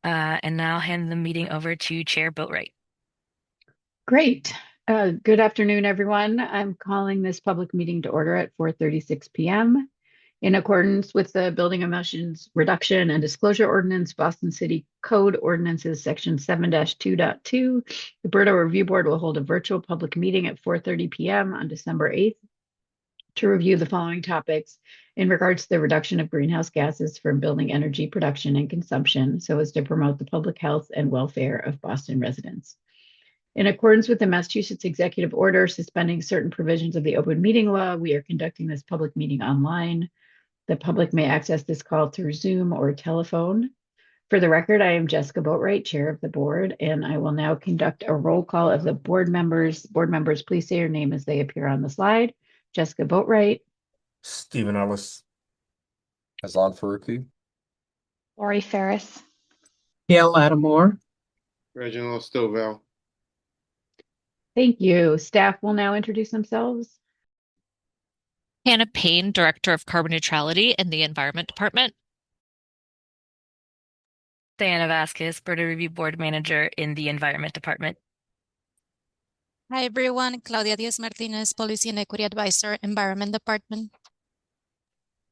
And now I'll hand the meeting over to Chair Boatwright. Great. Good afternoon, everyone. I'm calling this public meeting to order at 4:36 p.m. In accordance with the Building Emissions Reduction and Disclosure Ordinance, Boston City Code Ordinances, Section 7-2.2, the BERDO Review Board will hold a virtual public meeting at 4:30 p.m. on December 8th to review the following topics in regards to the reduction of greenhouse gases from building energy production and consumption so as to promote the public health and welfare of Boston residents. In accordance with the Massachusetts Executive Order suspending certain provisions of the open meeting law, we are conducting this public meeting online. The public may access this call through Zoom or telephone. For the record, I am Jessica Boatwright, Chair of the Board, and I will now conduct a roll call of the board members. Board members, please say your name as they appear on the slide. Jessica Boatwright, Stephen Ellis. Hassan Faruqi. Lori Ferris. Gail Lattimore. Reginald Stovall. thank you. Staff will now introduce themselves. Hannah Payne, Director of Carbon Neutrality in the Environment Department. Diana Vasquez, BERDO Review Board Manager in the Environment Department. Hi, everyone. Claudia Diaz Martinez, Policy and Equity Advisor, Environment Department.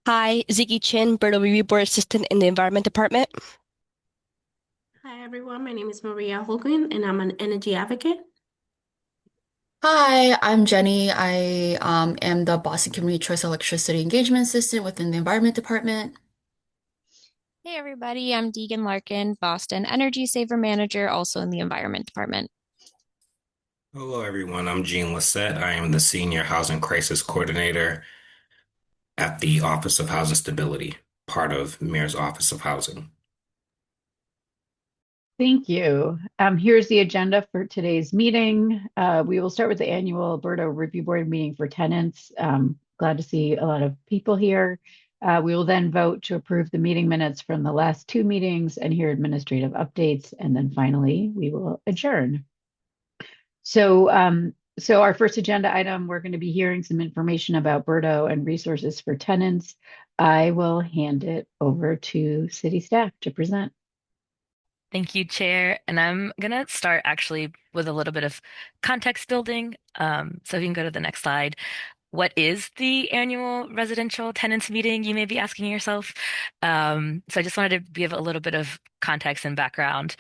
Hi, Ziggy Chin, BERDO Review Board Assistant in the Environment Department. Hi, everyone. My name is Maria Holguin, and I'm an energy advocate. Hi, I'm Jenny. I am the Boston Community Choice Electricity Engagement Assistant within the Environment Department. Hey everybody, I'm Deegan Larkin, Boston Energy Saver Manager, also in the Environment Department. Hello, everyone. I'm Gene Lissette. I am the Senior Housing Crisis Coordinator at the Office of Housing Stability, part of Mayor's Office of Housing. Thank you. Here's the agenda for today's meeting. We will start with the annual BERDO Review Board meeting for tenants. Glad to see a lot of people here. We will then vote to approve the meeting minutes from the last two meetings and hear administrative updates. And then finally, we will adjourn. So our first agenda item, we're going to be hearing some information about BERDO and resources for tenants. I will hand it over to city staff to present. Thank you, Chair. And I'm going to start actually with a little bit of context building. So if you can go to the next slide. What is the annual residential tenants meeting, you may be asking yourself? So I just wanted to give a little bit of context and background.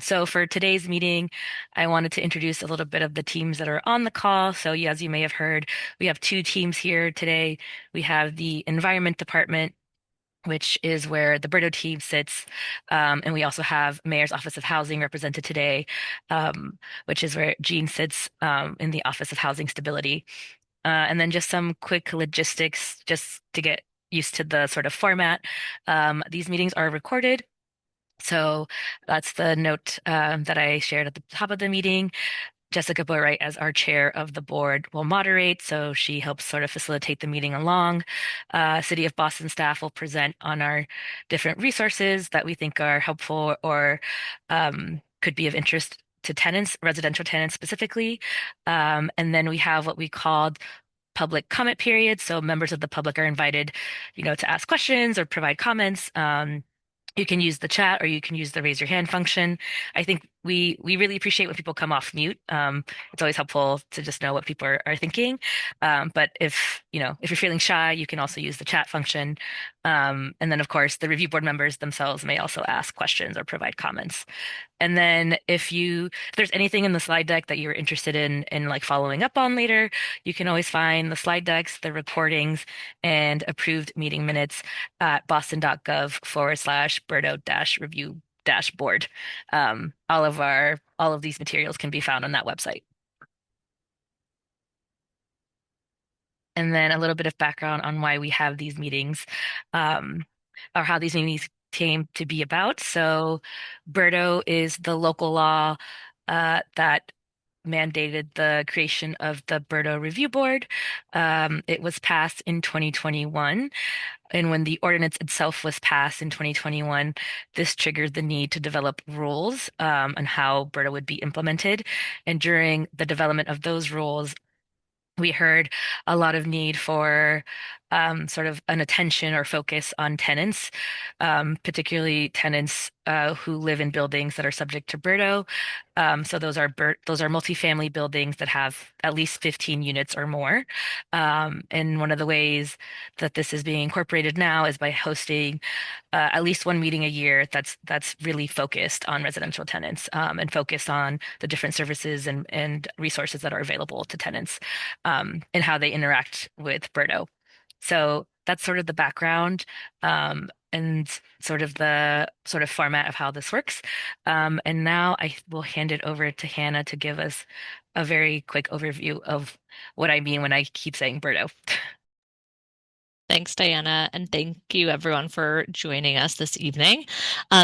So for today's meeting, I wanted to introduce a little bit of the teams that are on the call. So as you may have heard, we have two teams here today. We have the Environment Department, which is where the BERDO team sits. And we also have Mayor's Office of Housing represented today, which is where Jean sits in the Office of Housing Stability. And then just some quick logistics just to get used to the sort of format. These meetings are recorded. So that's the note that I shared at the top of the meeting. Jessica Boatwright, as our chair of the board, will moderate, so she helps sort of facilitate the meeting along. City of Boston staff will present on our different resources that we think are helpful or could be of interest to tenants, residential tenants specifically. And then we have what we called public comment period. So members of the public are invited, to ask questions or provide comments. You can use the chat or you can use the raise your hand function. I think we really appreciate when people come off mute. It's always helpful to just know what people are thinking. But if you're feeling shy, you can also use the chat function. And then of course the review board members themselves may also ask questions or provide comments. And then if there's anything in the slide deck that you're interested in like following up on later, you can always find the slide decks, the recordings, and approved meeting minutes at boston.gov/BERDO-review dashboard. All of these materials can be found on that website. And then a little bit of background on why we have these meetings, or how these meetings came to be about. So BERDO is the local law that mandated the creation of the BERDO Review Board. It was passed in 2021. And when the ordinance itself was passed in 2021, this triggered the need to develop rules on how BERDO would be implemented. And during the development of those rules, we heard a lot of need for sort of an attention or focus on tenants, particularly tenants who live in buildings that are subject to BERDO. So those are multifamily buildings that have at least 15 units or more. And one of the ways that this is being incorporated now is by hosting at least one meeting a year that's really focused on residential tenants, and focused on the different services and resources that are available to tenants, and how they interact with BERDO. So that's sort of the background, and sort of the sort of format of how this works. And now I will hand it over to Hannah to give us a very quick overview of what I mean when I keep saying BERDO. Thanks, Diana, and thank you everyone for joining us this evening.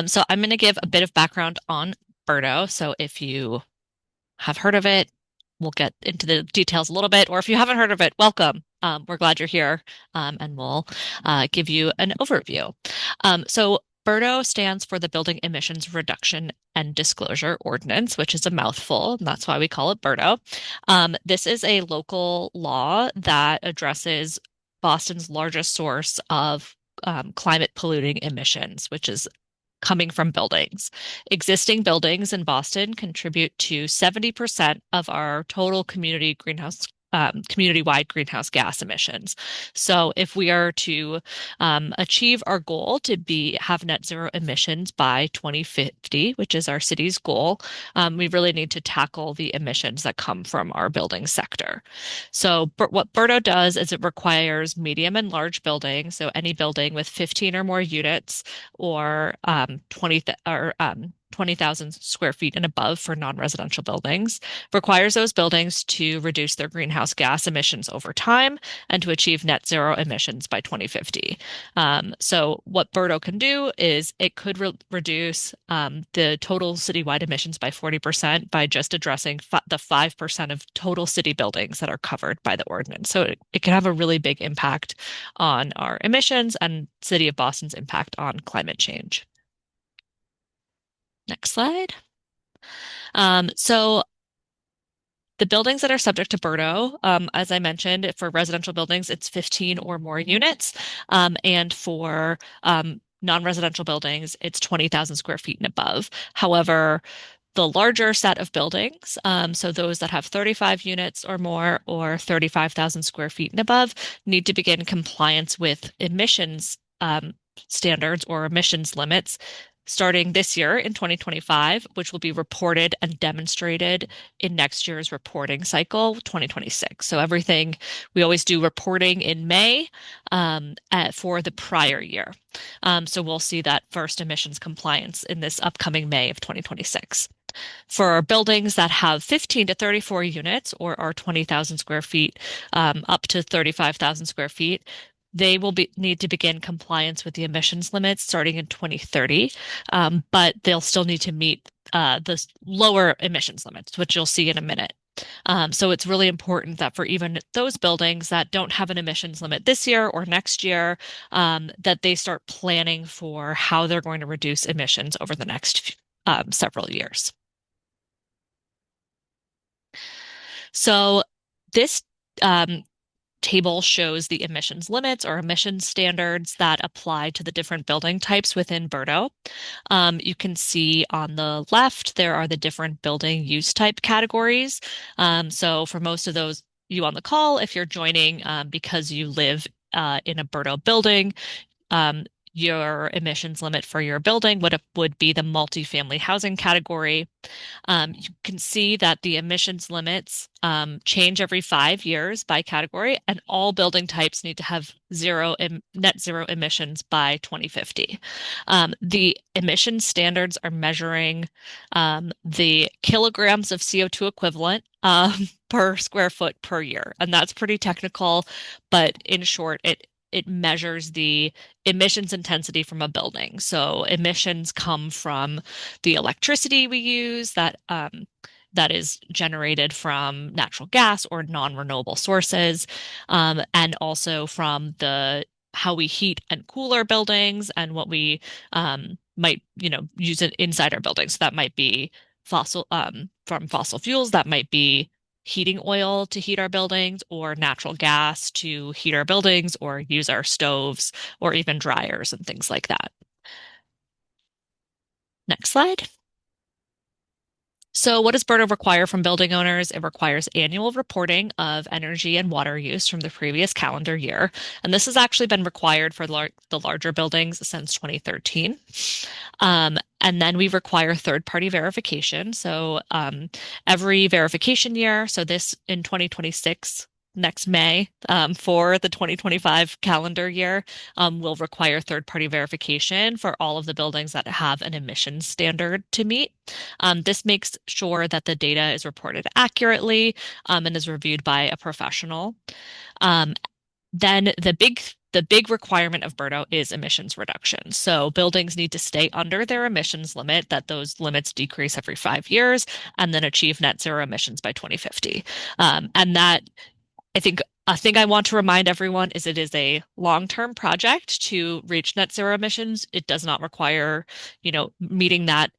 So I'm going to give a bit of background on BERDO. So if you have heard of it, we'll get into the details a little bit, or if you haven't heard of it, welcome. We're glad you're here, and we'll give you an overview. So BERDO stands for the Building Emissions Reduction and Disclosure Ordinance, which is a mouthful, and that's why we call it BERDO. This is a local law that addresses Boston's largest source of climate polluting emissions, which is coming from buildings. Existing buildings in Boston contribute to 70% of our total community-wide greenhouse gas emissions. So if we are to achieve our goal to have net zero emissions by 2050, which is our city's goal, we really need to tackle the emissions that come from our building sector. So what BERDO does is it requires medium and large buildings, so any building with 15 or more units or 20,000 square feet and above for non-residential buildings, requires those buildings to reduce their greenhouse gas emissions over time and to achieve net zero emissions by 2050. So what BERDO can do is it could reduce the total citywide emissions by 40% by just addressing the 5% of total city buildings that are covered by the ordinance. So it can have a really big impact on our emissions and City of Boston's impact on climate change. Next slide. So the buildings that are subject to BERDO, as I mentioned, for residential buildings, it's 15 or more units. And for non-residential buildings, it's 20,000 square feet and above. However, the larger set of buildings, so those that have 35 units or more or 35,000 square feet and above, need to begin compliance with emissions standards or emissions limits starting this year in 2025, which will be reported and demonstrated in next year's reporting cycle, 2026. So everything, we always do reporting in May for the prior year. So we'll see that first emissions compliance in this upcoming May of 2026. For buildings that have 15 to 34 units or are 20,000 square feet up to 35,000 square feet, they will need to begin compliance with the emissions limits starting in 2030, but they'll still need to meet the lower emissions limits, which you'll see in a minute. So it's really important that for even those buildings that don't have an emissions limit this year or next year, that they start planning for how they're going to reduce emissions over the next several years. So this table shows the emissions limits or emissions standards that apply to the different building types within BERDO. You can see on the left, there are the different building use type categories. So for most of those, you on the call, if you're joining because you live in a BERDO building, your emissions limit for your building would be the multifamily housing category. You can see that the emissions limits change every 5 years by category, and all building types need to have net zero emissions by 2050. The emission standards are measuring the kilograms of CO2 equivalent per square foot per year, and that's pretty technical, but in short, it measures the emissions intensity from a building. So emissions come from the electricity we use that is generated from natural gas or non-renewable sources, and also from how we heat and cool our buildings and what we might use it inside our buildings. So that might be from fossil fuels, that might be heating oil to heat our buildings or natural gas to heat our buildings or use our stoves or even dryers and things like that. Next slide. So what does BERDO require from building owners? It requires annual reporting of energy and water use from the previous calendar year. And this has actually been required for the larger buildings since 2013. And then we require third-party verification. So every verification year, so this in 2026, next May, for the 2025 calendar year, will require third-party verification for all of the buildings that have an emissions standard to meet. This makes sure that the data is reported accurately and is reviewed by a professional. Then the big requirement of BERDO is emissions reduction. So buildings need to stay under their emissions limit, that those limits decrease every 5 years, and then achieve net zero emissions by 2050. And that I think a thing I want to remind everyone is it is a long-term project to reach net zero emissions. It does not require, meeting that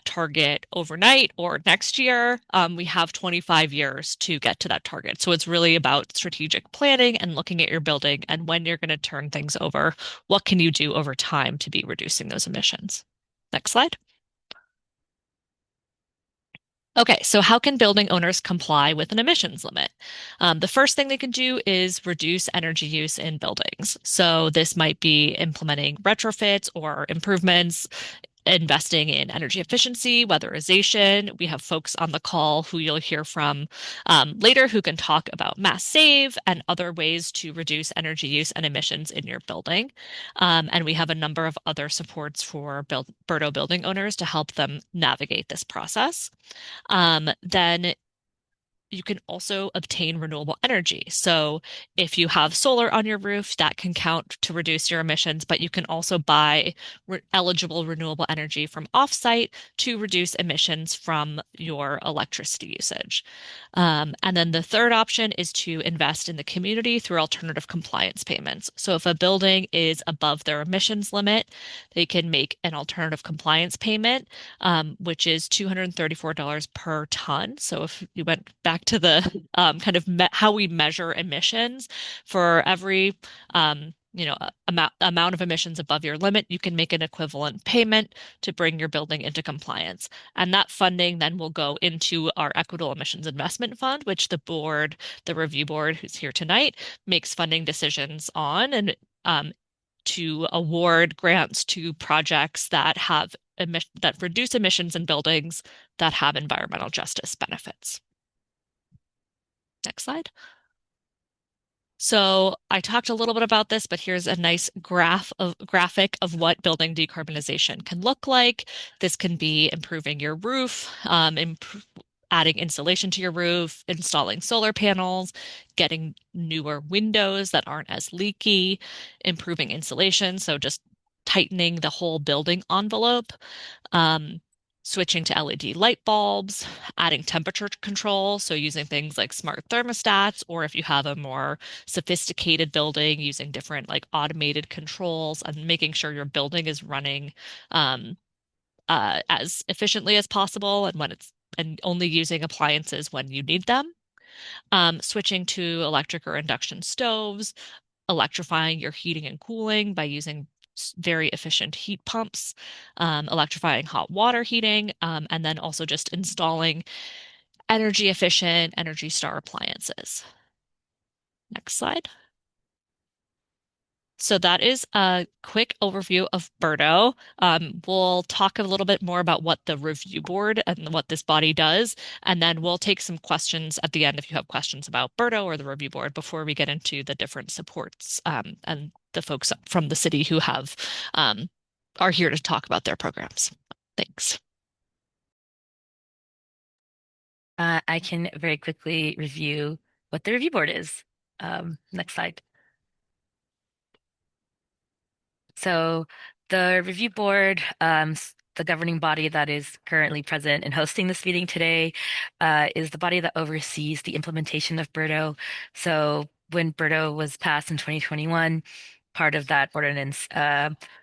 target overnight or next year. We have 25 years to get to that target. So it's really about strategic planning and looking at your building and when you're going to turn things over, what can you do over time to be reducing those emissions? Next slide. Okay, so how can building owners comply with an emissions limit? The first thing they can do is reduce energy use in buildings. So this might be implementing retrofits or improvements, investing in energy efficiency, weatherization. We have folks on the call who you'll hear from later who can talk about mass save and other ways to reduce energy use and emissions in your building. And we have a number of other supports for BERDO building owners to help them navigate this process. Then you can also obtain renewable energy. So if you have solar on your roof, that can count to reduce your emissions, but you can also buy eligible renewable energy from offsite to reduce emissions from your electricity usage. And then the third option is to invest in the community through alternative compliance payments. So if a building is above their emissions limit, they can make an alternative compliance payment, which is $234 per ton. So if you went back to the kind of how we measure emissions, for every amount of emissions above your limit, you can make an equivalent payment to bring your building into compliance. And that funding then will go into our Equitable Emissions Investment Fund, which the review board who's here tonight, makes funding decisions on, and to award grants to projects that reduce emissions in buildings that have environmental justice benefits. Next slide. So I talked a little bit about this, but here's a nice graphic of what building decarbonization can look like. This can be improving your roof, adding insulation to your roof, installing solar panels, getting newer windows that aren't as leaky, improving insulation, so just tightening the whole building envelope, switching to LED light bulbs, adding temperature control, so using things like smart thermostats, or if you have a more sophisticated building, using different like automated controls and making sure your building is running as efficiently as possible and only using appliances when you need them. Switching to electric or induction stoves, electrifying your heating and cooling by using very efficient heat pumps, electrifying hot water heating, and then also just installing energy efficient Energy Star appliances. Next slide. So that is a quick overview of BERDO. We'll talk a little bit more about what the review board and what this body does, and then we'll take some questions at the end if you have questions about BERDO or the review board before we get into the different supports and the folks from the city who are here to talk about their programs. Thanks. I can very quickly review what the review board is. Next slide. So the review board, the governing body that is currently present and hosting this meeting today, is the body that oversees the implementation of BERDO. So when BERDO was passed in 2021, part of that ordinance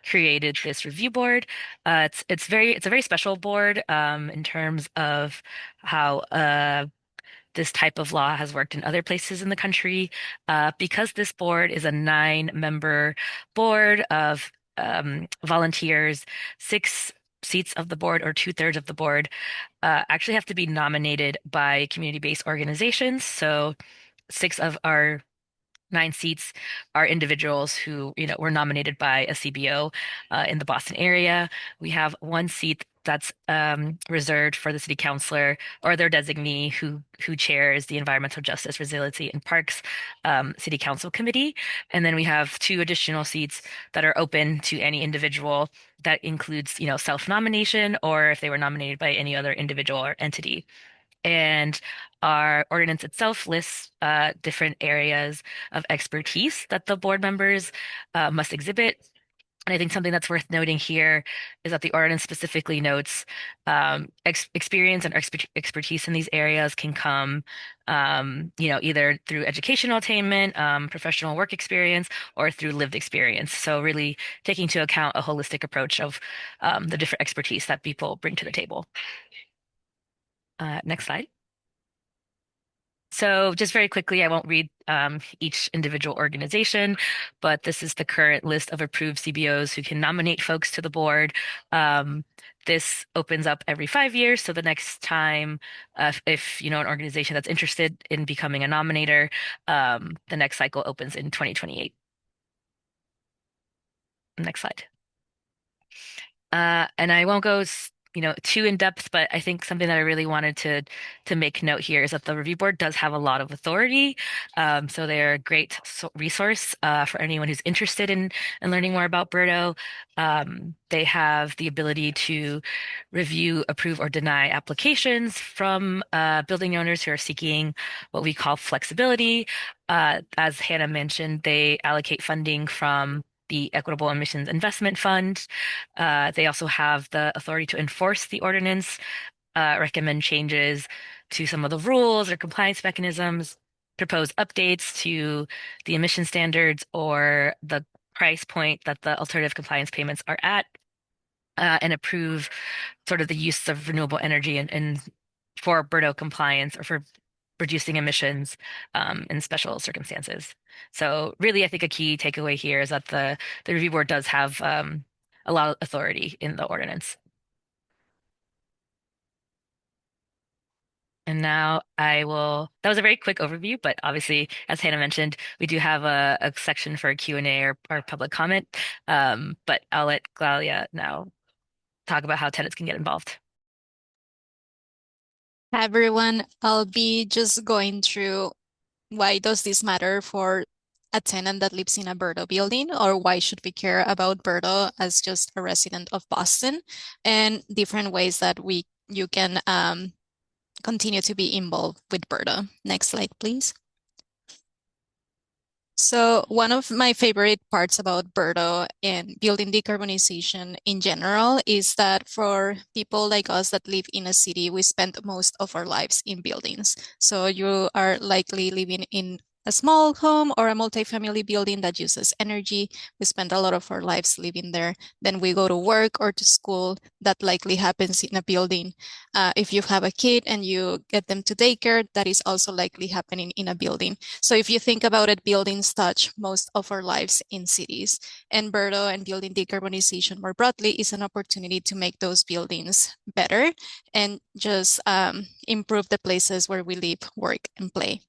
created this review board. It's a very special board in terms of how this type of law has worked in other places in the country. Because this board is a 9-member board of volunteers, 6 seats of the board or 2/3 of the board actually have to be nominated by community-based organizations. So 6 of our 9 seats are individuals who, were nominated by a CBO in the Boston area. We have 1 seat that's reserved for the city councilor or their designee who chairs the Environmental Justice, Resiliency, and Parks City Council Committee. And then we have 2 additional seats that are open to any individual. That includes, self-nomination or if they were nominated by any other individual or entity. And our ordinance itself lists different areas of expertise that the board members must exhibit. And I think something that's worth noting here is that the ordinance specifically notes experience and expertise in these areas can come, either through educational attainment, professional work experience, or through lived experience. So really taking into account a holistic approach of the different expertise that people bring to the table. Next slide. So just very quickly, I won't read each individual organization, but this is the current list of approved CBOs who can nominate folks to the board. This opens up every 5 years. So the next time, if an organization that's interested in becoming a nominator, the next cycle opens in 2028. Next slide. And I won't go too in depth, but I think something that I really wanted to make note here is that the review board does have a lot of authority. So they're a great resource for anyone who's interested in learning more about BERDO. They have the ability to review, approve, or deny applications from building owners who are seeking what we call flexibility. As Hannah mentioned, they allocate funding from the Equitable Emissions Investment Fund. They also have the authority to enforce the ordinance, recommend changes to some of the rules or compliance mechanisms, propose updates to the emission standards or the price point that the alternative compliance payments are at, and approve sort of the use of renewable energy and for BERDO compliance or for reducing emissions in special circumstances. So really, I think a key takeaway here is that the review board does have a lot of authority in the ordinance. And now that was a very quick overview, but obviously, as Hannah mentioned, we do have a section for Q&A or public comment. But I'll let Claudia now talk about how tenants can get involved. Hi, everyone. I'll be just going through why does this matter for a tenant that lives in a BERDO building, or why should we care about BERDO as just a resident of Boston, and different ways that you can continue to be involved with BERDO. Next slide, please. So one of my favorite parts about BERDO and building decarbonization in general is that for people like us that live in a city, we spend most of our lives in buildings. So you are likely living in a small home or a multifamily building that uses energy. We spend a lot of our lives living there. Then we go to work or to school. That likely happens in a building. If you have a kid and you get them to daycare, that is also likely happening in a building. So if you think about it, buildings touch most of our lives in cities. And BERDO and building decarbonization more broadly is an opportunity to make those buildings better and just improve the places where we live, work, and play.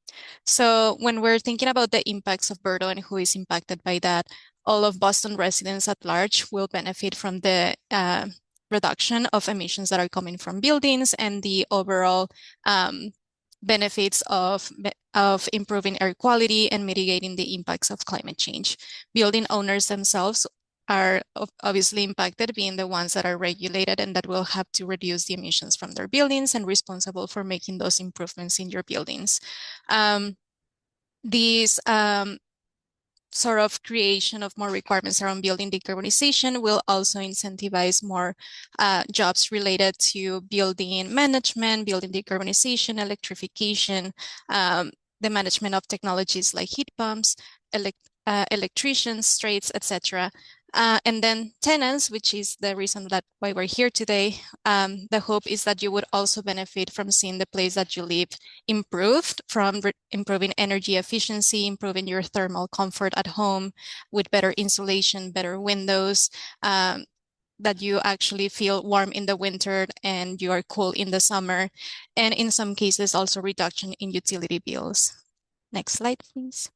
So when we're thinking about the impacts of BERDO and who is impacted by that, all of Boston residents at large will benefit from the reduction of emissions that are coming from buildings and the overall benefits of improving air quality and mitigating the impacts of climate change. Building owners themselves are obviously impacted, being the ones that are regulated and that will have to reduce the emissions from their buildings and responsible for making those improvements in your buildings. These sort of creation of more requirements around building decarbonization will also incentivize more jobs related to building management, building decarbonization, electrification, the management of technologies like heat pumps, electricians, trades, etc. And then tenants, which is the reason that why we're here today. The hope is that you would also benefit from seeing the place that you live improved, from improving energy efficiency, improving your thermal comfort at home with better insulation, better windows, that you actually feel warm in the winter and you are cool in the summer. And in some cases, also reduction in utility bills. Next slide, please.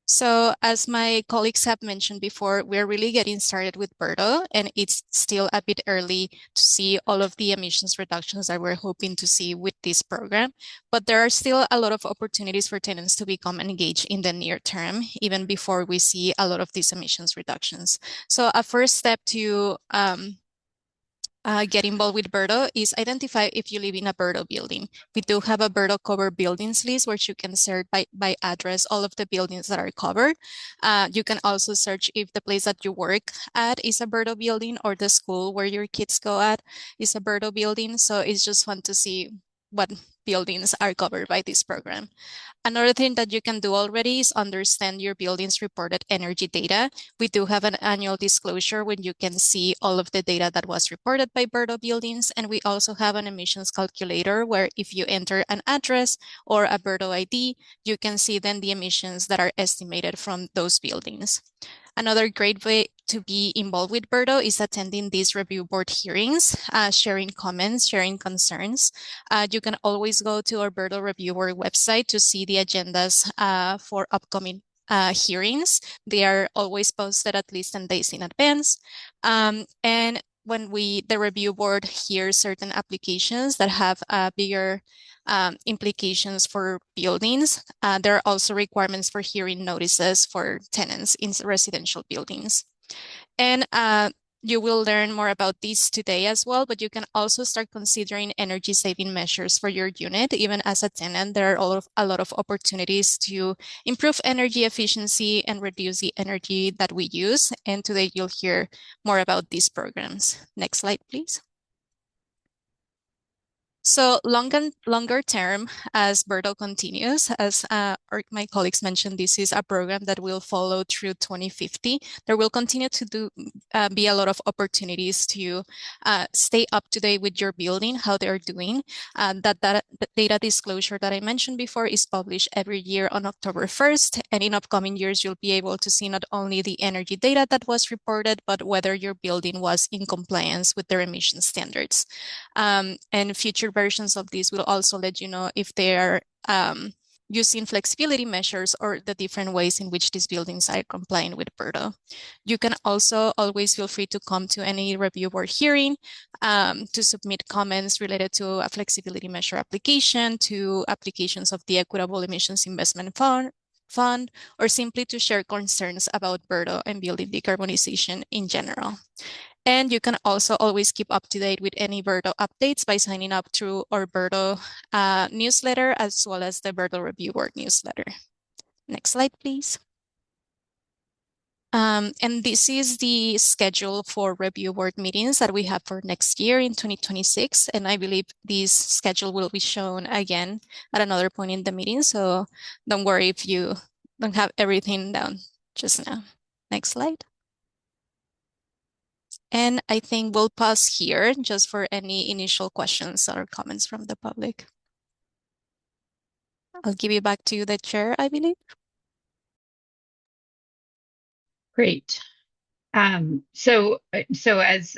So as my colleagues have mentioned before, we're really getting started with BERDO, and it's still a bit early to see all of the emissions reductions that we're hoping to see with this program. But there are still a lot of opportunities for tenants to become engaged in the near term, even before we see a lot of these emissions reductions. So a first step to get involved with BERDO is identify if you live in a BERDO building. We do have a BERDO covered buildings list where you can search by address all of the buildings that are covered. You can also search if the place that you work at is a BERDO building or the school where your kids go at is a BERDO building. So it's just fun to see what buildings are covered by this program. Another thing that you can do already is understand your building's reported energy data. We do have an annual disclosure when you can see all of the data that was reported by BERDO buildings. And we also have an emissions calculator where if you enter an address or a BERDO ID, you can see then the emissions that are estimated from those buildings. Another great way to be involved with BERDO is attending these review board hearings, sharing comments, sharing concerns. You can always go to our BERDO review board website to see the agendas for upcoming hearings. They are always posted at least 10 days in advance. And when the review board hears certain applications that have bigger implications for buildings, there are also requirements for hearing notices for tenants in residential buildings. And you will learn more about this today as well, but you can also start considering energy saving measures for your unit. Even as a tenant, there are a lot of opportunities to improve energy efficiency and reduce the energy that we use. And today you'll hear more about these programs. Next slide, please. So longer term, as BERDO continues, as my colleagues mentioned, this is a program that will follow through 2050. There will continue to be a lot of opportunities to stay up to date with your building, how they're doing. That data disclosure that I mentioned before is published every year on October 1st. And in upcoming years, you'll be able to see not only the energy data that was reported, but whether your building was in compliance with their emission standards. And future versions of this will also let you know if they are using flexibility measures or the different ways in which these buildings are complying with BERDO. You can also always feel free to come to any review board hearing to submit comments related to a flexibility measure application, to applications of the Equitable Emissions Investment Fund, or simply to share concerns about BERDO and building decarbonization in general. And you can also always keep up to date with any BERDO updates by signing up through our BERDO newsletter, as well as the BERDO Review Board newsletter. Next slide, please. And this is the schedule for review board meetings that we have for next year in 2026. And I believe this schedule will be shown again at another point in the meeting. So don't worry if you don't have everything down just now. Next slide. And I think we'll pause here just for any initial questions or comments from the public. I'll give you back to the chair, I believe. Great. So as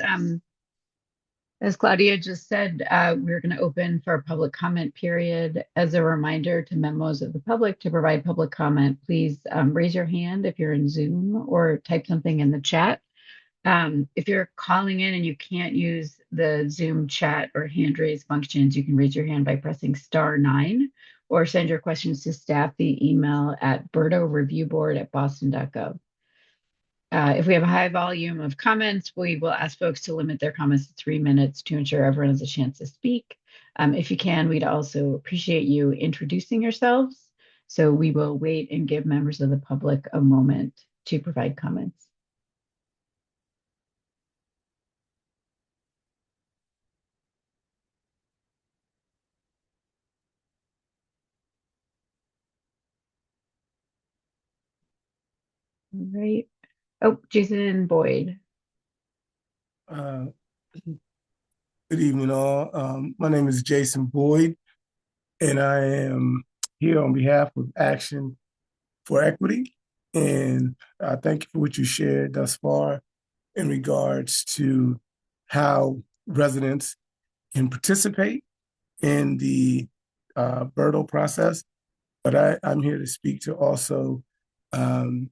Claudia just said, we're going to open for a public comment period. As a reminder to members of the public to provide public comment, please raise your hand if you're in Zoom or type something in the chat. If you're calling in and you can't use the Zoom chat or hand raise functions, you can raise your hand by pressing *9 or send your questions to staff via email at berdoreviewboard@boston.gov. If we have a high volume of comments, we will ask folks to limit their comments to 3 minutes to ensure everyone has a chance to speak. If you can, we'd also appreciate you introducing yourselves. So we will wait and give members of the public a moment to provide comments. All right. Oh, Jason Boyd. Uh, Good evening, all. My name is Jason Boyd, and I am here on behalf of Action for Equity. And thank you for what you shared thus far in regards to how residents can participate in the BERDO process. But I'm here to speak to also um,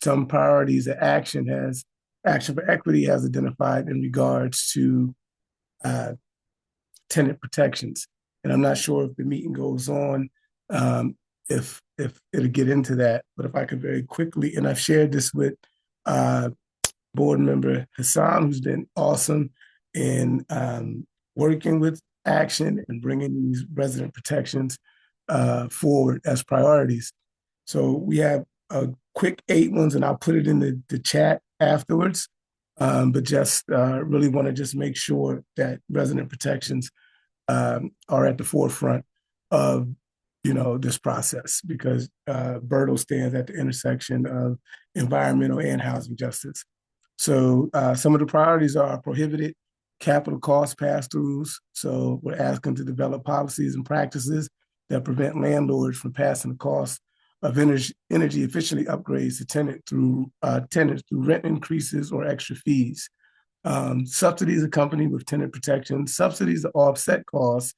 some priorities that Action for Equity has identified in regards to uh, tenant protections. And I'm not sure if the meeting goes on, if it'll get into that. But if I could very quickly, and I've shared this with uh, board member Hassan, who's been awesome in working with Action and bringing these resident protections forward as priorities. So we have a quick 8 ones, and I'll put it in the chat afterwards. But just really want to just make sure that resident protections are at the forefront of this process, because BERDO stands at the intersection of environmental and housing justice. So some of the priorities are prohibited capital cost pass-throughs. So we're asking to develop policies and practices that prevent landlords from passing the cost of energy efficiently upgrades to tenants through rent increases or extra fees. Subsidies accompanied with tenant protection. Subsidies that offset costs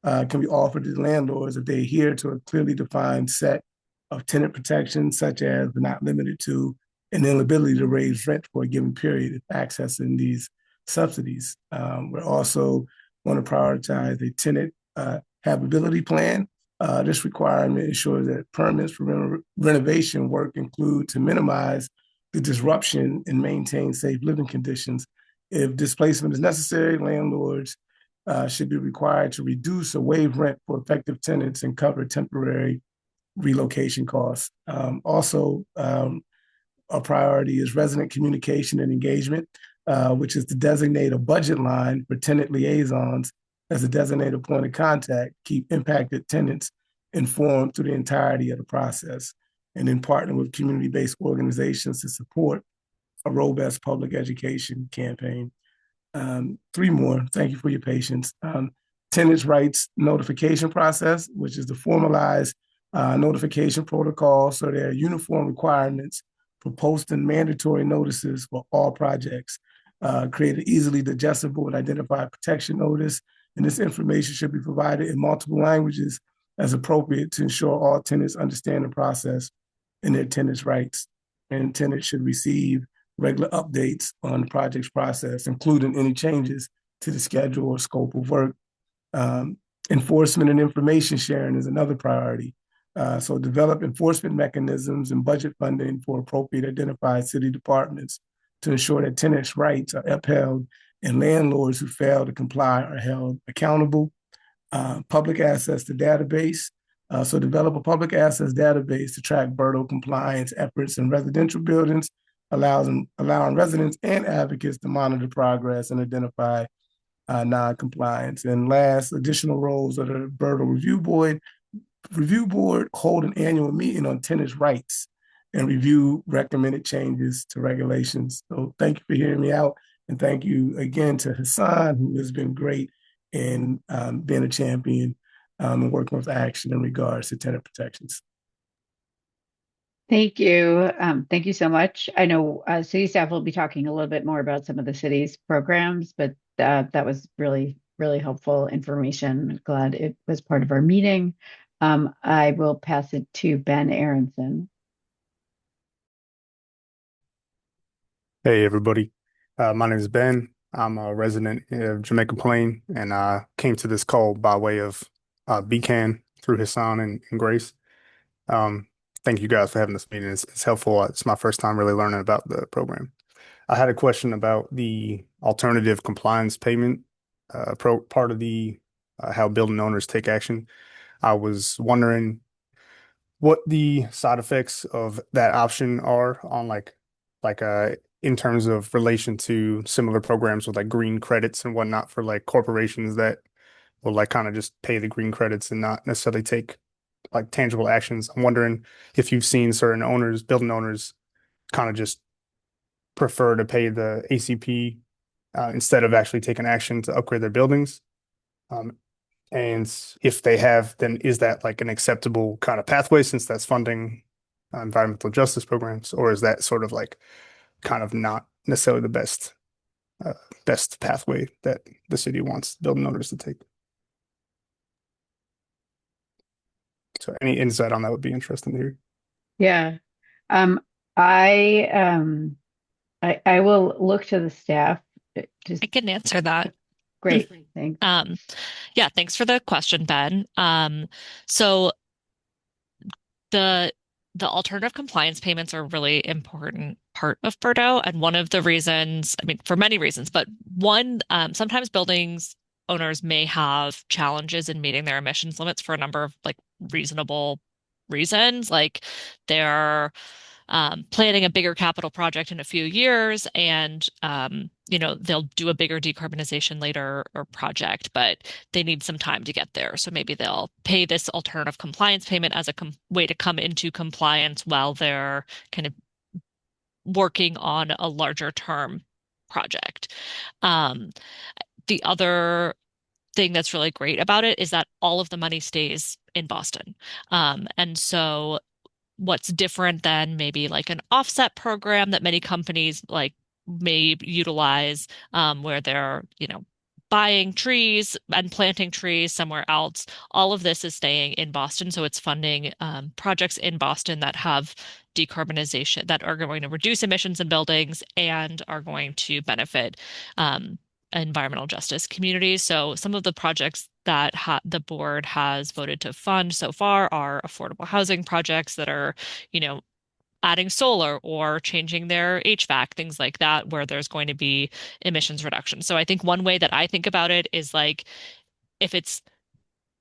can be offered to landlords if they adhere to a clearly defined set of tenant protections, such as but not limited to an inability to raise rent for a given period if accessing these subsidies. We're also want to prioritize a tenant habitability plan. This requirement ensures that permits for renovation work include to minimize the disruption and maintain safe living conditions. If displacement is necessary, landlords should be required to reduce or waive rent for effective tenants and cover temporary relocation costs. A priority is resident communication and engagement, which is to designate a budget line for tenant liaisons as a designated point of contact, keep impacted tenants informed through the entirety of the process, and then partner with community-based organizations to support a robust public education campaign. 3 more. Thank you for your patience. Tenants' rights notification process, which is the formalized notification protocol. So there are uniform requirements for posting mandatory notices for all projects. Create an easily digestible and identified protection notice. And this information should be provided in multiple languages as appropriate to ensure all tenants understand the process and their tenants' rights. And tenants should receive regular updates on the project's process, including any changes to the schedule or scope of work. Enforcement and information sharing is another priority. So develop enforcement mechanisms and budget funding for appropriate identified city departments to ensure that tenants' rights are upheld and landlords who fail to comply are held accountable. Public access to database. So develop a public access database to track BERDO compliance efforts in residential buildings, allowing residents and advocates to monitor progress and identify non-compliance. And last, additional roles of the BERDO Review Board hold an annual meeting on tenants' rights and review recommended changes to regulations. So thank you for hearing me out. And thank you again to Hassan, who has been great in being a champion and working with Action in regards to tenant protections. Thank you. Thank you so much. I know city staff will be talking a little bit more about some of the city's programs, but that was really, really helpful information. Glad it was part of our meeting. I will pass it to Ben Aronson. Hey, everybody. My name is Ben. I'm a resident of Jamaica Plain, and I came to this call by way of BCAN through Hassan and Grace. Thank you guys for having this meeting. It's helpful. It's my first time really learning about the program. I had a question about the alternative compliance payment part of the how building owners take action. I was wondering what the side effects of that option are on in terms of relation to similar programs with like green credits and whatnot for like corporations that will like kind of just pay the green credits and not necessarily take like tangible actions. I'm wondering if you've seen certain owners, building owners, kind of just prefer to pay the ACP instead of actually taking action to upgrade their buildings? And if they have, then is that like an acceptable kind of pathway since that's funding environmental justice programs, or is that sort of like kind of not necessarily the best pathway that the city wants building owners to take? So any insight on that would be interesting to hear. Yeah. Um, I I will look to the staff to I can answer that. great. Thanks. Yeah, thanks for the question, Ben. So the alternative compliance payments are a really important part of BERDO, and one of the reasons, I mean, for many reasons, but one, sometimes buildings owners may have challenges in meeting their emissions limits for a number of like reasonable reasons, like they're planning a bigger capital project in a few years, and they'll do a bigger decarbonization later or project, but they need some time to get there. So maybe they'll pay this alternative compliance payment as a way to come into compliance while they're kind of working on a larger term project. The other thing that's really great about it is that all of the money stays in Boston. And so what's different than maybe like an offset program that many companies like may utilize, where they're, buying trees and planting trees somewhere else. All of this is staying in Boston, so it's funding projects in Boston that have decarbonization, that are going to reduce emissions in buildings and are going to benefit environmental justice communities. So some of the projects that the board has voted to fund so far are affordable housing projects that are, adding solar or changing their HVAC, things like that, where there's going to be emissions reduction. So I think one way that I think about it is like, if it's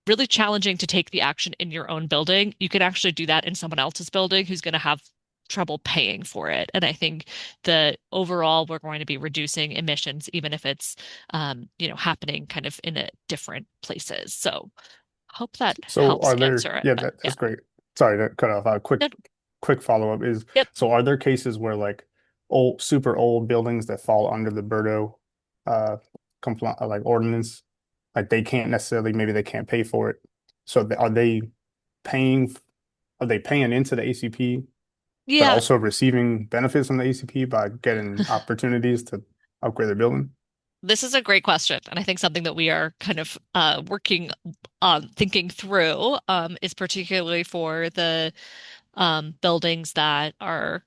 really challenging to take the action in your own building, you can actually do that in someone else's building who's going to have trouble paying for it. And I think that overall we're going to be reducing emissions, even if it's happening kind of in different places. So hope that So helps are there, answer it. yeah, But that's great. Sorry to cut off. A quick follow-up is, Yep. so are there cases where like super old buildings that fall under the BERDO compli like ordinance, like they can't necessarily, maybe they can't pay for it. So paying, are they paying into the ACP, but Yeah. also receiving benefits from the ACP by getting opportunities to upgrade their building? This is a great question, and I think something that we are kind of working on thinking through, is particularly for the buildings that are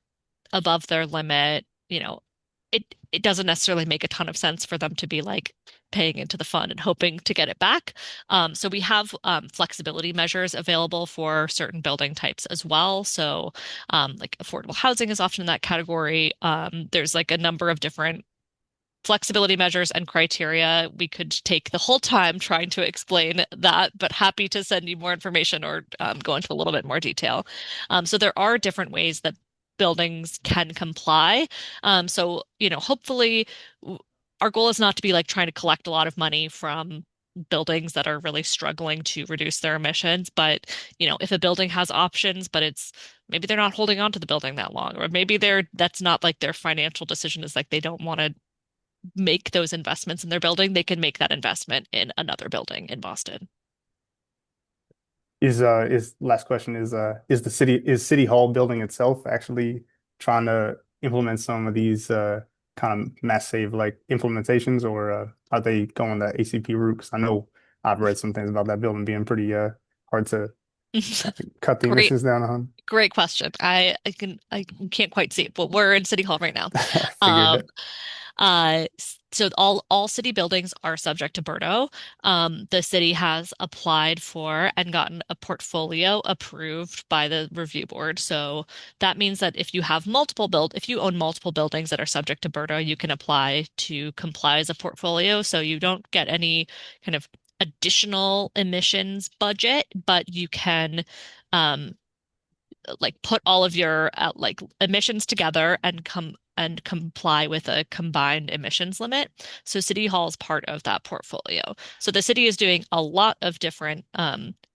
above their limit. It doesn't necessarily make a ton of sense for them to be like paying into the fund and hoping to get it back. So we have flexibility measures available for certain building types as well. So like affordable housing is often in that category. There's like a number of different flexibility measures and criteria. We could take the whole time trying to explain that, but happy to send you more information or go into a little bit more detail. So there are different ways that buildings can comply. So, hopefully our goal is not to be like trying to collect a lot of money from buildings that are really struggling to reduce their emissions. But, if a building has options, but maybe they're not holding on to the building that long, or maybe that's not like their financial decision is like they don't want to make those investments in their building, they can make that investment in another building in Boston. Is last question is City Hall building itself actually trying to implement some of these kind of massive like implementations, or are they going the ACP route? 'Cause I know I've read some things about that building being pretty hard to cut the Great, emissions down on. great question. I can't quite see it, but we're in City Hall right now. Figured Um, that. so all city buildings are subject to BERDO. The city has applied for and gotten a portfolio approved by the review board. So that means that if you own multiple buildings that are subject to BERDO, you can apply to comply as a portfolio. So you don't get any kind of additional emissions budget, but you can like put all of your like emissions together and comply with a combined emissions limit. So City Hall is part of that portfolio. So the city is doing a lot of different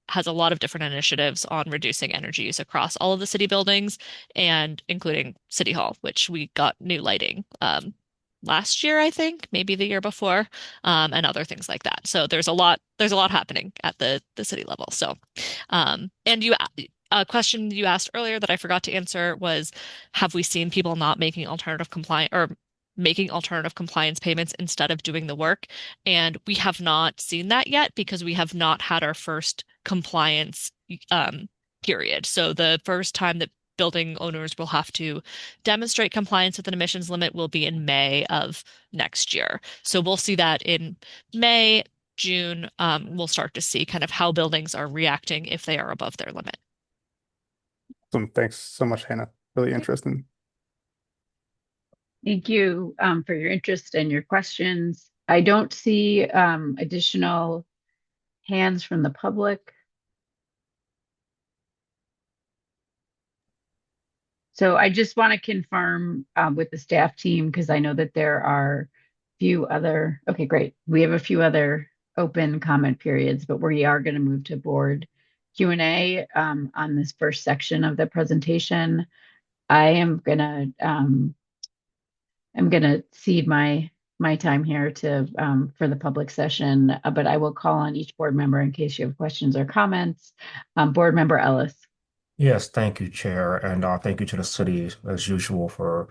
has a lot of different initiatives on reducing energy use across all of the city buildings and including City Hall, which we got new lighting last year, I think, maybe the year before, and other things like that. So there's a lot happening at the city level. So, and a question you asked earlier that I forgot to answer was, have we seen people not making alternative compliant or making alternative compliance payments instead of doing the work? And we have not seen that yet because we have not had our first compliance period. So the first time that building owners will have to demonstrate compliance with an emissions limit will be in May of next year. So we'll see that in May, June. We'll start to see kind of how buildings are reacting if they are above their limit. Thanks so much, Hannah. Really interesting. Thank you for your interest and your questions. I don't see additional hands from the public. So I just want to confirm with the staff team, because I know that there are okay, great. We have a few other open comment periods, but we are going to move to board Q&A on this first section of the presentation. I'm gonna cede my time here to for the public session, but I will call on each board member in case you have questions or comments. Board Member Ellis. Yes, thank you, Chair, and thank you to the city as usual for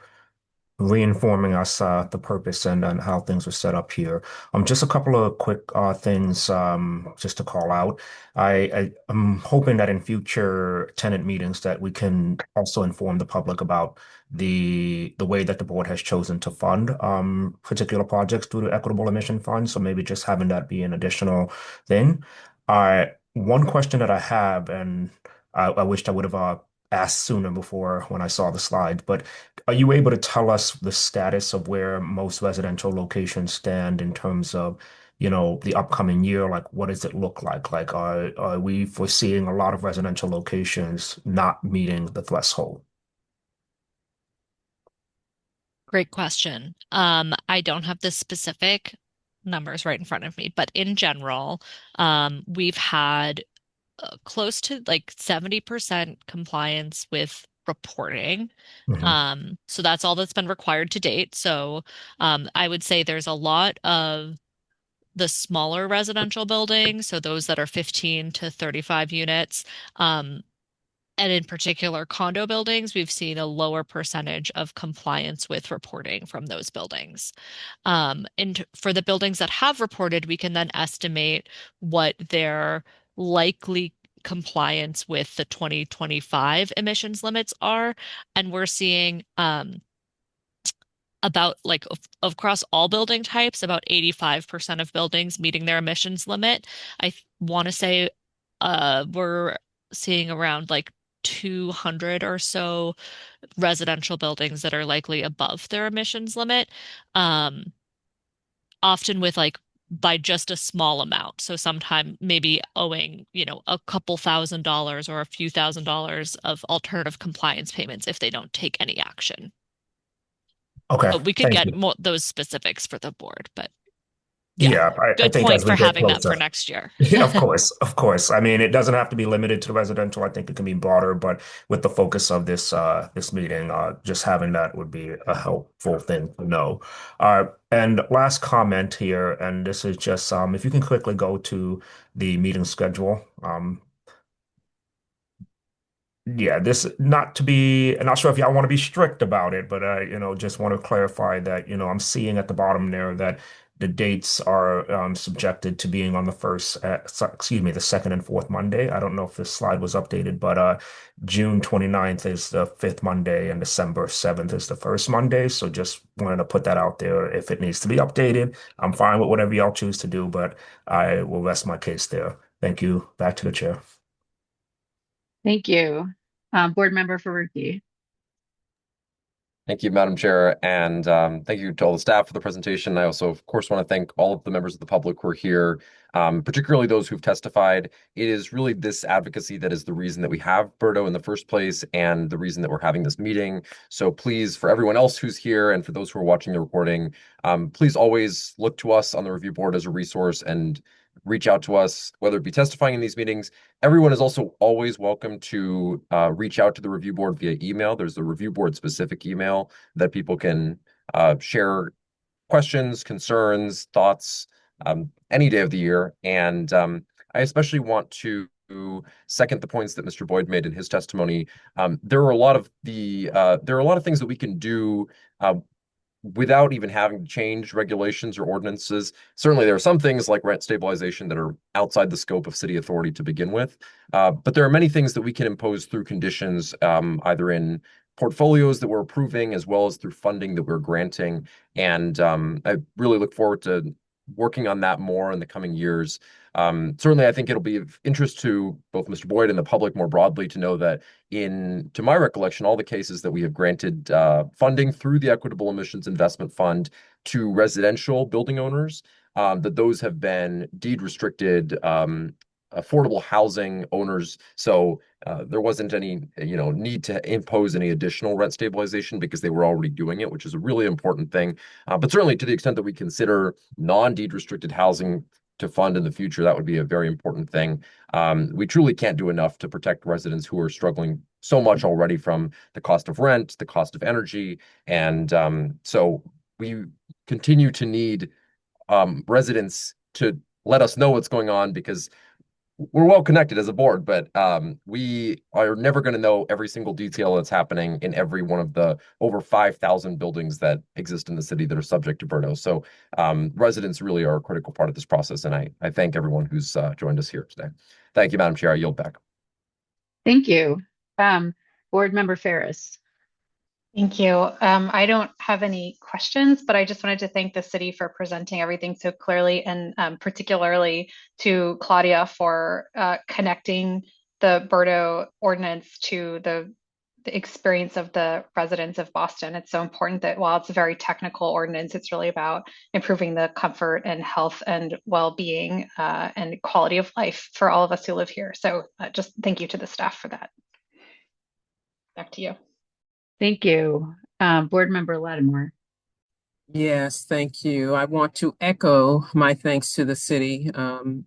reinforming us the purpose and how things are set up here. Just a couple of quick things just to call out. I'm hoping that in future tenant meetings that we can also inform the public about the way that the board has chosen to fund particular projects through the equitable emission fund. So maybe just having that be an additional thing. One question that I have, and I wished I would have asked sooner before when I saw the slide, but are you able to tell us the status of where most residential locations stand in terms of, the upcoming year? Like, what does it look like? Like, are we foreseeing a lot of residential locations not meeting the threshold? Great question. I don't have the specific numbers right in front of me, but in general, we've had close to like 70% compliance with reporting. So that's all that's been required to date. So I would say there's a lot of the smaller residential buildings, so those that are 15 to 35 units, and in particular condo buildings, we've seen a lower percentage of compliance with reporting from those buildings. And for the buildings that have reported, we can then estimate what their likely compliance with the 2025 emissions limits are. And we're seeing about like across all building types, about 85% of buildings meeting their emissions limit. I want to say we're seeing around like 200 or so residential buildings that are likely above their emissions limit, often with like by just a small amount. So sometime maybe owing, a couple $1,000s or a few $1,000s of alternative compliance payments if they don't take any action. Okay, But we could thank get you. more those specifics for the board, but Yeah, I good think point as we for get having that closer. for next year. Yeah, of course, of course. I mean, it doesn't have to be limited to the residential. I think it can be broader, but with the focus of this meeting, just having that would be a helpful thing to know. And last comment here, and this is just if you can quickly go to the meeting schedule. Yeah, this not to be, I'm not sure if y'all want to be strict about it, but just want to clarify that, I'm seeing at the bottom there that the dates are subjected to being on the the second and fourth Monday. I don't know if this slide was updated, but June 29th is the fifth Monday and December 7th is the first Monday. So just wanted to put that out there. If it needs to be updated, I'm fine with whatever y'all choose to do, but I will rest my case there. Thank you. Back to the chair. Thank you. Board Member Faruqi. Thank you, Madam Chair, and thank you to all the staff for the presentation. I also, of course, want to thank all of the members of the public who are here, particularly those who've testified. It is really this advocacy that is the reason that we have BERDO in the first place and the reason that we're having this meeting. So please, for everyone else who's here and for those who are watching the recording, please always look to us on the review board as a resource and reach out to us, whether it be testifying in these meetings. Everyone is also always welcome to reach out to the review board via email. There's a review board specific email that people can share questions, concerns, thoughts any day of the year. And I especially want to second the points that Mr. Boyd made in his testimony. There are a lot of things that we can do without even having to change regulations or ordinances. Certainly, there are some things like rent stabilization that are outside the scope of city authority to begin with. But there are many things that we can impose through conditions, either in portfolios that we're approving as well as through funding that we're granting. And I really look forward to working on that more in the coming years. Certainly, I think it'll be of interest to both Mr. Boyd and the public more broadly to know that to my recollection, all the cases that we have granted funding through the Equitable Emissions Investment Fund to residential building owners, that those have been deed restricted affordable housing owners. So there wasn't any need to impose any additional rent stabilization because they were already doing it, which is a really important thing. But certainly to the extent that we consider non-deed restricted housing to fund in the future, that would be a very important thing. We truly can't do enough to protect residents who are struggling so much already from the cost of rent, the cost of energy. And so we continue to need residents to let us know what's going on because we're well connected as a board, but we are never going to know every single detail that's happening in every one of the over 5,000 buildings that exist in the city that are subject to BERDO. So residents really are a critical part of this process, and I thank everyone who's joined us here today. Thank you, Madam Chair. I yield back. Thank you. Board Member Ferris. Thank you. I don't have any questions, but I just wanted to thank the city for presenting everything so clearly, and particularly to Claudia for connecting the BERDO ordinance to the experience of the residents of Boston. It's so important that while it's a very technical ordinance, it's really about improving the comfort and health and well-being and quality of life for all of us who live here. So just thank you to the staff for that. Back to you. Thank you. Board Member Lattimore. Yes, thank you. I want to echo my thanks to the city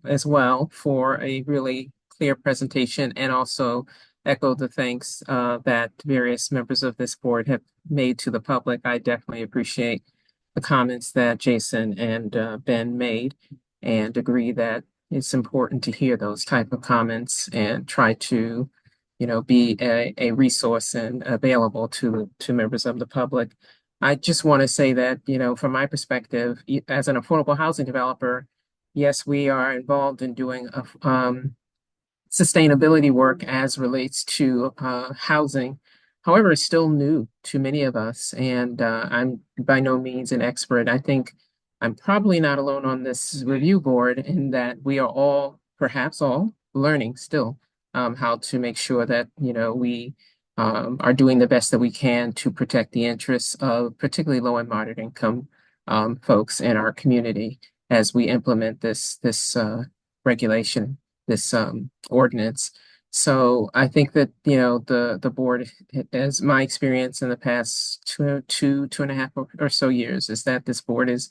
as well for a really clear presentation, and also echo the thanks that various members of this board have made to the public. I definitely appreciate the comments that Jason and Ben made, and agree that it's important to hear those type of comments and try to be a resource and available to members of the public. I just want to say that, from my perspective, as an affordable housing developer, yes, we are involved in doing sustainability work as relates to housing. However, it's still new to many of us, and I'm by no means an expert. I think I'm probably not alone on this review board in that we are all, perhaps all, learning still how to make sure that we are doing the best that we can to protect the interests of particularly low and moderate income folks in our community as we implement this regulation, this ordinance. So I think that the board, as my experience in the past two and a half or so years, is that this board is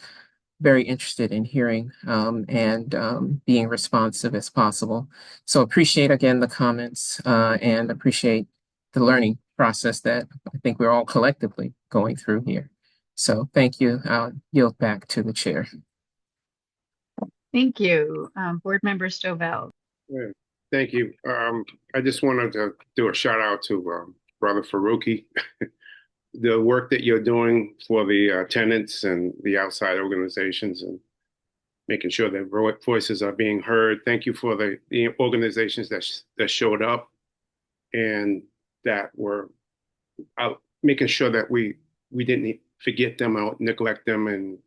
very interested in hearing and being responsive as possible. So appreciate again the comments and appreciate the learning process that I think we're all collectively going through here. So thank you. I'll yield back to the chair. Thank you. Board Member Stovall. Yeah, thank you. I just wanted to do a shout out to Brother Faruqi. The work that you're doing for the tenants and the outside organizations, and making sure that voices are being heard. Thank you for the organizations that showed up and that were out, making sure that we didn't forget them or neglect them, and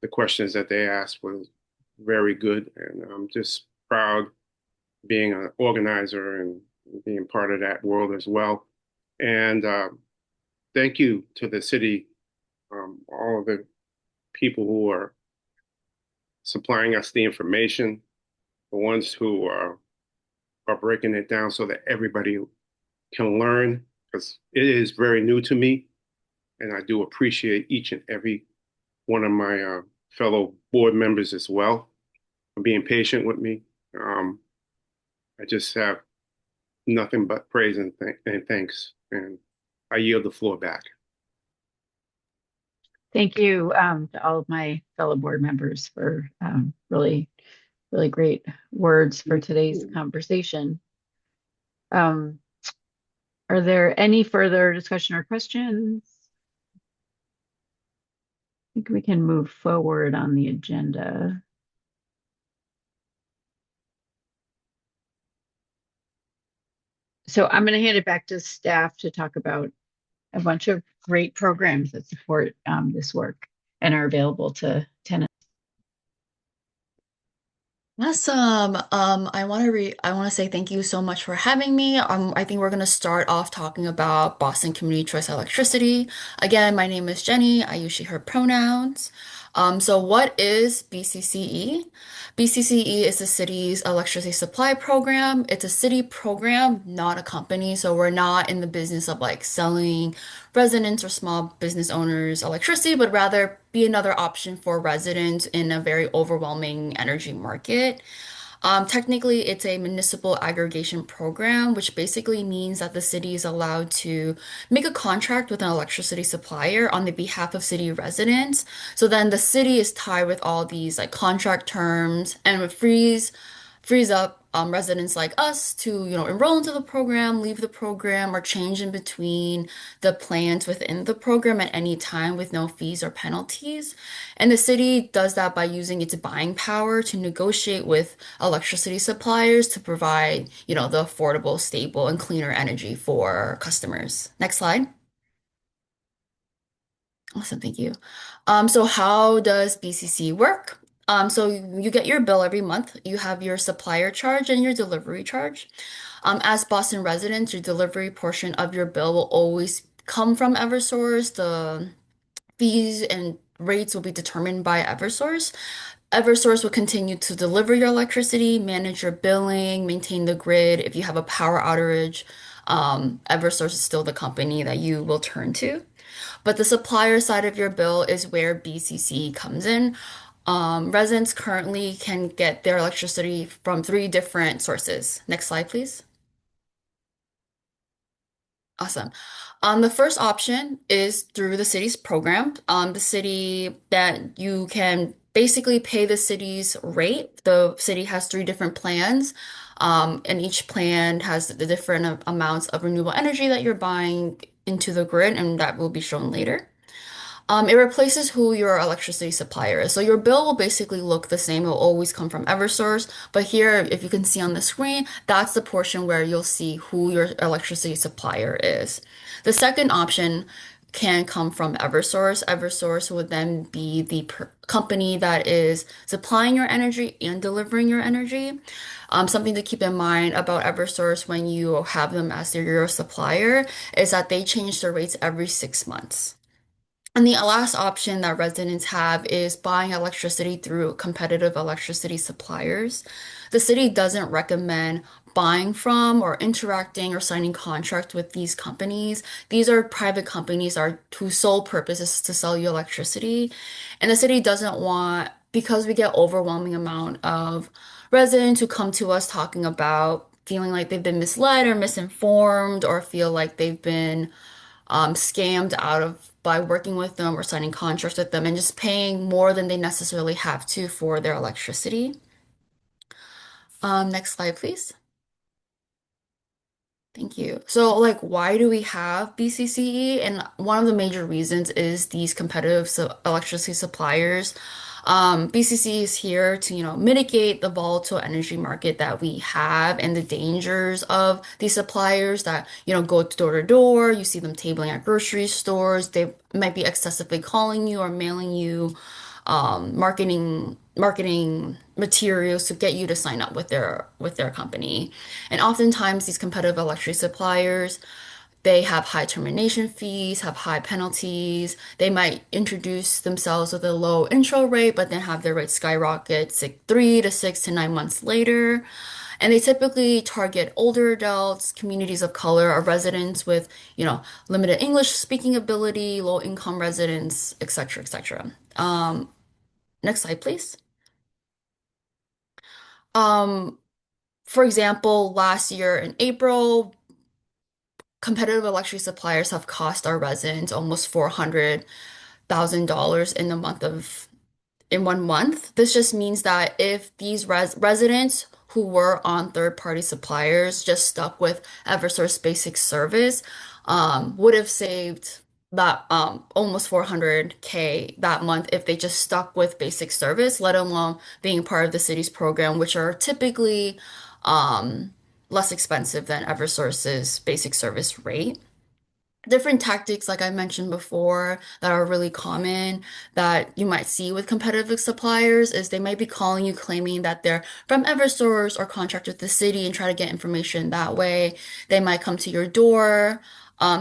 the questions that they asked were very good. And I'm just proud being an organizer and being part of that world as well. And thank you to the city, all of the people who are supplying us the information, the ones who are breaking it down so that everybody can learn, because it is very new to me. And I do appreciate each and every one of my fellow board members as well. for being patient with me. Um, I just have nothing but praise and thanks. And I yield the floor back. Thank you to all of my fellow board members for really, really great words for today's conversation. Are there any further discussion or questions? I think we can move forward on the agenda. So I'm going to hand it back to staff to talk about a bunch of great programs that support this work and are available to tenants. Awesome. I want to say thank you so much for having me. I think we're going to start off talking about Boston Community Choice Electricity. Again, my name is Jenny. I use she, her pronouns. So what is BCCE? BCCE is the city's electricity supply program. It's a city program, not a company. So we're not in the business of like selling residents or small business owners electricity, but rather be another option for residents in a very overwhelming energy market. Technically, it's a municipal aggregation program, which basically means that the city is allowed to make a contract with an electricity supplier on the behalf of city residents. So then the city is tied with all these like contract terms and it frees up residents like us to, enroll into the program, leave the program, or change in between the plans within the program at any time with no fees or penalties. And the city does that by using its buying power to negotiate with electricity suppliers to provide, the affordable, stable, and cleaner energy for customers. Next slide. Awesome, thank you. So how does BCC work? So you get your bill every month. You have your supplier charge and your delivery charge. As Boston residents, your delivery portion of your bill will always come from Eversource. The fees and rates will be determined by Eversource. Eversource will continue to deliver your electricity, manage your billing, maintain the grid. If you have a power outage, Eversource is still the company that you will turn to. But the supplier side of your bill is where BCC comes in. Residents currently can get their electricity from three different sources. Next slide, please. Awesome. The first option is through the city's program. The city that you can basically pay the city's rate. The city has three different plans, and each plan has the different amounts of renewable energy that you're buying into the grid, and that will be shown later. It replaces who your electricity supplier is. So your bill will basically look the same. It will always come from Eversource. But here, if you can see on the screen, that's the portion where you'll see who your electricity supplier is. The second option can come from Eversource. Eversource would then be the company that is supplying your energy and delivering your energy. Something to keep in mind about Eversource when you have them as your supplier is that they change their rates every 6 months. And the last option that residents have is buying electricity through competitive electricity suppliers. The city doesn't recommend buying from or interacting or signing contracts with these companies. These are private companies whose sole purpose is to sell you electricity. And the city doesn't want, because we get overwhelming amount of residents who come to us talking about feeling like they've been misled or misinformed or feel like they've been scammed out of by working with them or signing contracts with them and just paying more than they necessarily have to for their electricity. Next slide, please. Thank you. So, like, why do we have BCCE? And one of the major reasons is these competitive electricity suppliers. BCCE is here to, mitigate the volatile energy market that we have and the dangers of these suppliers that, go door to door. You see them tabling at grocery stores. They might be excessively calling you or mailing you marketing materials to get you to sign up with their company. And oftentimes these competitive electricity suppliers, they have high termination fees, have high penalties. They might introduce themselves with a low intro rate, but then have their rates skyrocket 3 to 6 to 9 months later. And they typically target older adults, communities of color, or residents with, limited English speaking ability, low income residents, etc., etc. Next slide, please. Um, for example, last year in April, competitive electricity suppliers have cost our residents almost $400,000 in the month of in 1 month. This just means that if these residents who were on third-party suppliers just stuck with Eversource basic service, would have saved that almost 400K that month if they just stuck with basic service, let alone being part of the city's program, which are typically um, less expensive than Eversource's basic service rate. Different tactics, like I mentioned before, that are really common that you might see with competitive suppliers is they might be calling you claiming that they're from Eversource or contract with the city and try to get information that way. They might come to your door,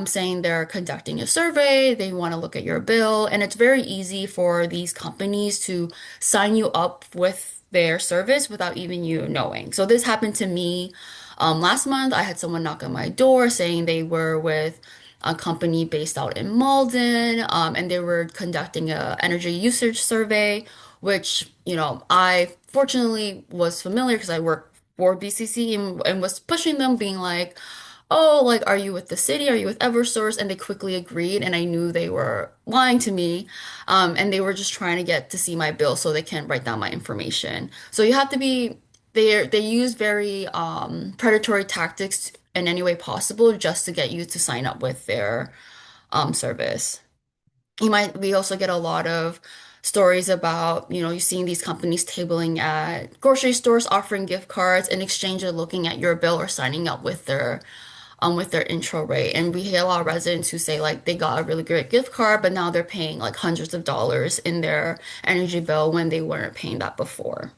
saying they're conducting a survey, they want to look at your bill, and it's very easy for these companies to sign you up with their service without even you knowing. So this happened to me last month. I had someone knock on my door saying they were with a company based out in Malden, and they were conducting a energy usage survey, which, I fortunately was familiar because I work for BCC and was pushing them, being like, oh, like, are you with the city? Are you with Eversource? And they quickly agreed, and I knew they were lying to me, and they were just trying to get to see my bill so they can write down my information. So you have to be they use very predatory tactics in any way possible just to get you to sign up with their service. We also get a lot of stories about, you seeing these companies tabling at grocery stores offering gift cards in exchange of looking at your bill or signing up with their intro rate. And we hear a lot of residents who say like they got a really great gift card, but now they're paying like hundreds of dollars in their energy bill when they weren't paying that before.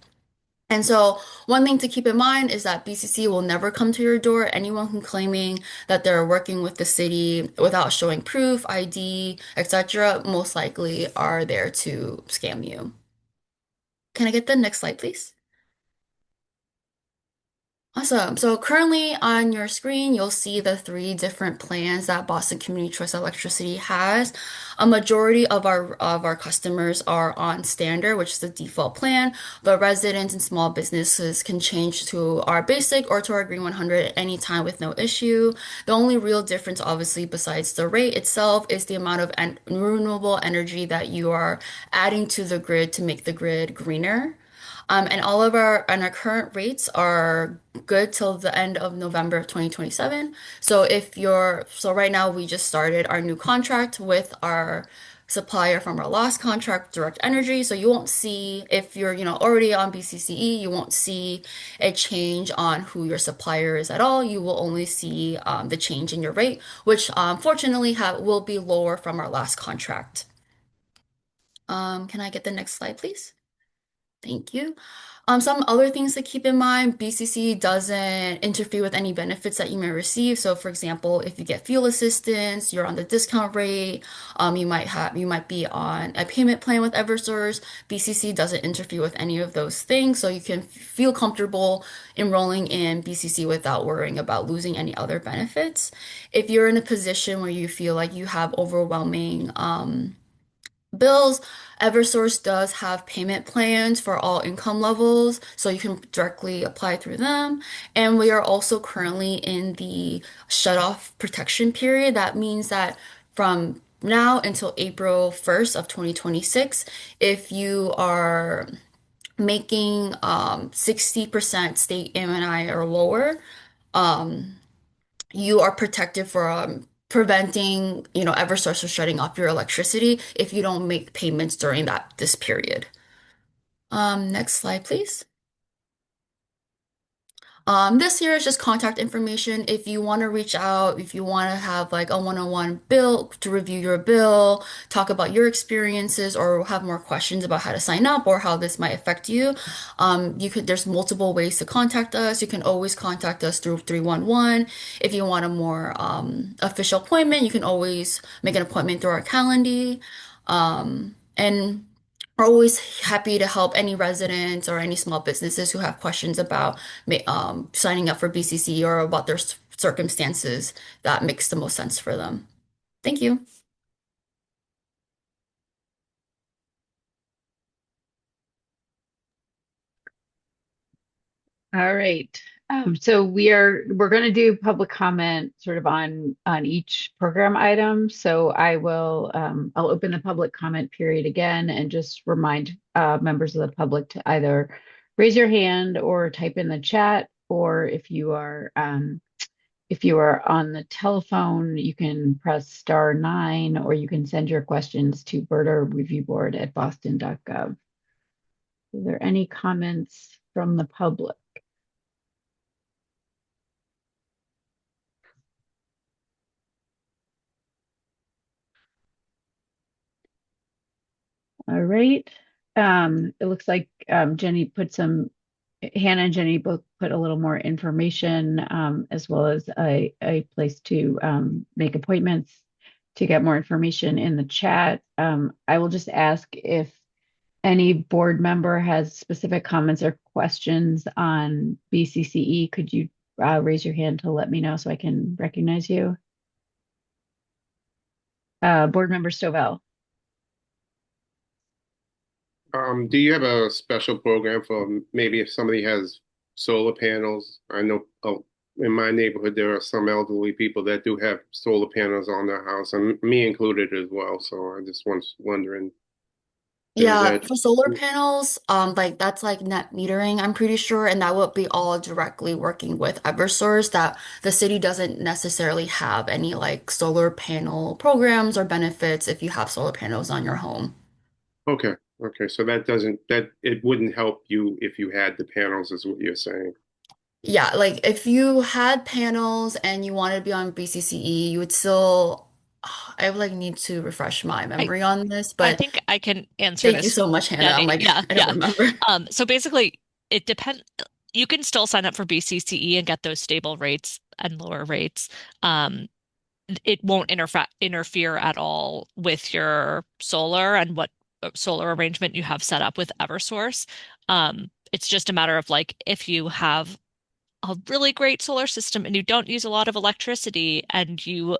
And so, one thing to keep in mind is that BCC will never come to your door. Anyone who claiming that they're working with the city without showing proof, ID, etc., most likely are there to scam you. Can I get the next slide, please? Awesome. So currently on your screen, you'll see the three different plans that Boston Community Trust Electricity has. A majority of our customers are on standard, which is the default plan, but residents and small businesses can change to our basic or to our Green 100 at any time with no issue. The only real difference, obviously, besides the rate itself, is the amount of renewable energy that you are adding to the grid to make the grid greener. And our current rates are good till the end of November of 2027. So right now we just started our new contract with our supplier from our last contract, Direct Energy. So you won't see if you're, already on BCCE, you won't see a change on who your supplier is at all. You will only see the change in your rate, which fortunately will be lower from our last contract. Can I get the next slide, please? Thank you. Some other things to keep in mind, BCC doesn't interfere with any benefits that you may receive. So for example, if you get fuel assistance, you're on the discount rate, you might be on a payment plan with Eversource. BCC doesn't interfere with any of those things. So you can feel comfortable enrolling in BCC without worrying about losing any other benefits. If you're in a position where you feel like you have overwhelming bills, Eversource does have payment plans for all income levels, so you can directly apply through them. And we are also currently in the shut-off protection period. That means that from now until April 1st of 2026, if you are making 60% state M&I or lower, um, you are protected from preventing, Eversource from shutting off your electricity if you don't make payments during this period. Next slide, please. This here is just contact information. If you want to reach out, if you want to have like a one-on-one bill to review your bill, talk about your experiences, or have more questions about how to sign up or how this might affect you, there's multiple ways to contact us. You can always contact us through 311. If you want a more official appointment, you can always make an appointment through our calendar. And we're always happy to help any residents or any small businesses who have questions about signing up for BCC or about their circumstances that makes the most sense for them. Thank you. All right. So we're going to do public comment sort of on each program item. So I'll open the public comment period again and just remind members of the public to either raise your hand or type in the chat, or if you are on the telephone, you can press *9, or you can send your questions to BERDO@boston.gov. Are there any comments from the public? All right. It looks like Hannah and Jenny both put a little more information, as well as a place to make appointments to get more information in the chat. I will just ask if any board member has specific comments or questions on BCCE. Could you raise your hand to let me know so I can recognize you? Board Member Stovall. Do you have a special program for maybe if somebody has solar panels? I know in my neighborhood there are some elderly people that do have solar panels on their house, and me included as well. So I just was wondering, is Yeah, that for solar panels, like that's like net metering, I'm pretty sure, and that would be all directly working with Eversource. That the city doesn't necessarily have any like solar panel programs or benefits if you have solar panels on your home. okay? Okay, so that it wouldn't help you if you had the panels, is what you're saying. Yeah, like if you had panels and you wanted to be on BCCE, you would still, I would like need to refresh my I memory on this, I but think I can answer thank you this, so much, Hannah. I'm Jenny. like, Yeah, I don't yeah. remember. So basically, it depends. You can still sign up for BCCE and get those stable rates and lower rates. Um, it won't interfere at all with your solar and what solar arrangement you have set up with Eversource. It's just a matter of like if you have a really great solar system and you don't use a lot of electricity and you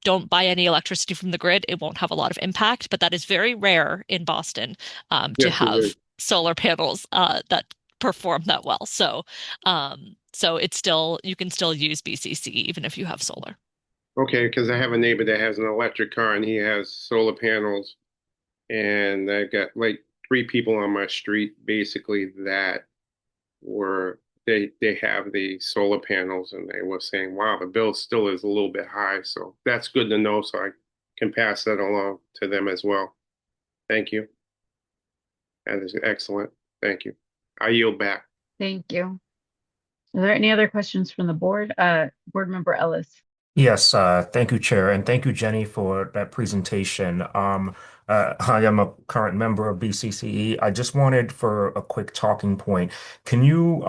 don't buy any electricity from the grid, it won't have a lot of impact. But that is very rare in Boston, to Yes, it is. have solar panels that perform that well. So it's still you can still use BCC even if you have solar. Okay, because I have a neighbor that has an electric car and he has solar panels, and I got like three people on my street basically that were they have the solar panels, and they were saying, wow, the bill still is a little bit high. So that's good to know, so I can pass that along to them as well. Thank you. That is excellent. Thank you. I yield back. Thank you. Are there any other questions from the board? Board Member Ellis. Yes, thank you, Chair, and thank you, Jenny, for that presentation. I am a current member of BCCE. I just wanted for a quick talking point. Can you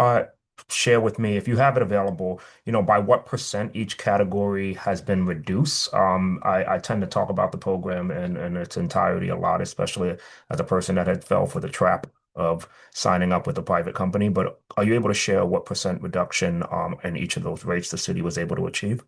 share with me, if you have it available, by what percent each category has been reduced? I tend to talk about the program in its entirety a lot, especially as a person that had fell for the trap of signing up with a private company. But are you able to share what percent reduction in each of those rates the city was able to achieve?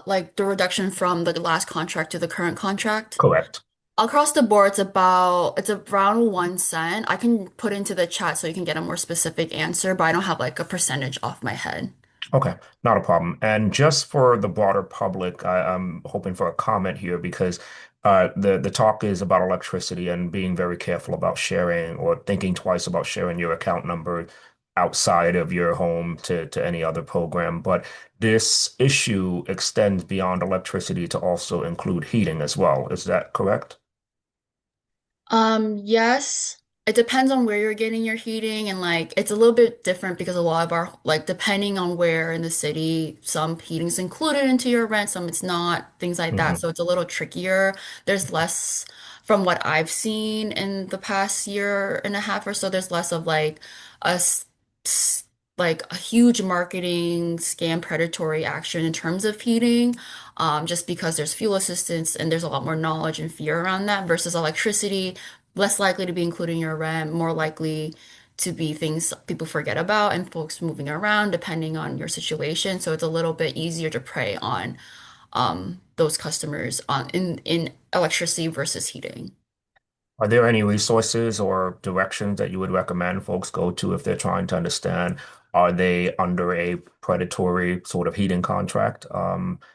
Like the reduction from the last contract to the current contract. Correct. Across the board, it's around 1 cent. I can put into the chat so you can get a more specific answer, but I don't have like a percentage off my head. Okay, not a problem. And just for the broader public, I'm hoping for a comment here because the talk is about electricity and being very careful about sharing or thinking twice about sharing your account number outside of your home to any other program. But this issue extends beyond electricity to also include heating as well. Is that correct? Yes, it depends on where you're getting your heating and like it's a little bit different because a lot of our like depending on where in the city, some heating's included into your rent, some it's not, things like that. Hmm. So it's a little trickier. There's less from what I've seen in the past year and a half or so, there's less of like a like a huge marketing scam predatory action in terms of heating, just because there's fuel assistance and there's a lot more knowledge and fear around that versus electricity less likely to be included in your rent, more likely to be things people forget about and folks moving around depending on your situation. So it's a little bit easier to prey on those customers on in electricity versus heating. Are there any resources or directions that you would recommend folks go to if they're trying to understand, are they under a predatory sort of heating contract,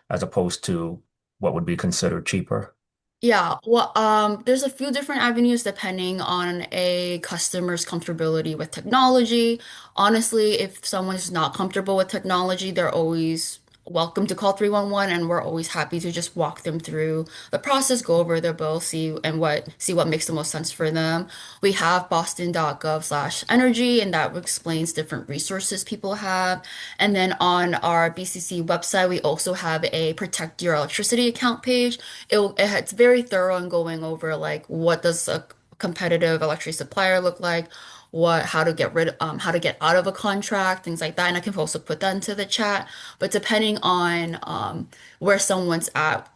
as opposed to what would be considered cheaper? Yeah, well, there's a few different avenues depending on a customer's comfortability with technology. Honestly, if someone is not comfortable with technology, they're always welcome to call 311, and we're always happy to just walk them through the process, go over their bill, see what makes the most sense for them. We have boston.gov/energy, and that explains different resources people have. And then on our BCC website, we also have a protect your electricity account page. It's very thorough in going over like what does a competitive electricity supplier look like, how to get out of a contract, things like that. And I can also put that into the chat. But depending on where someone's at,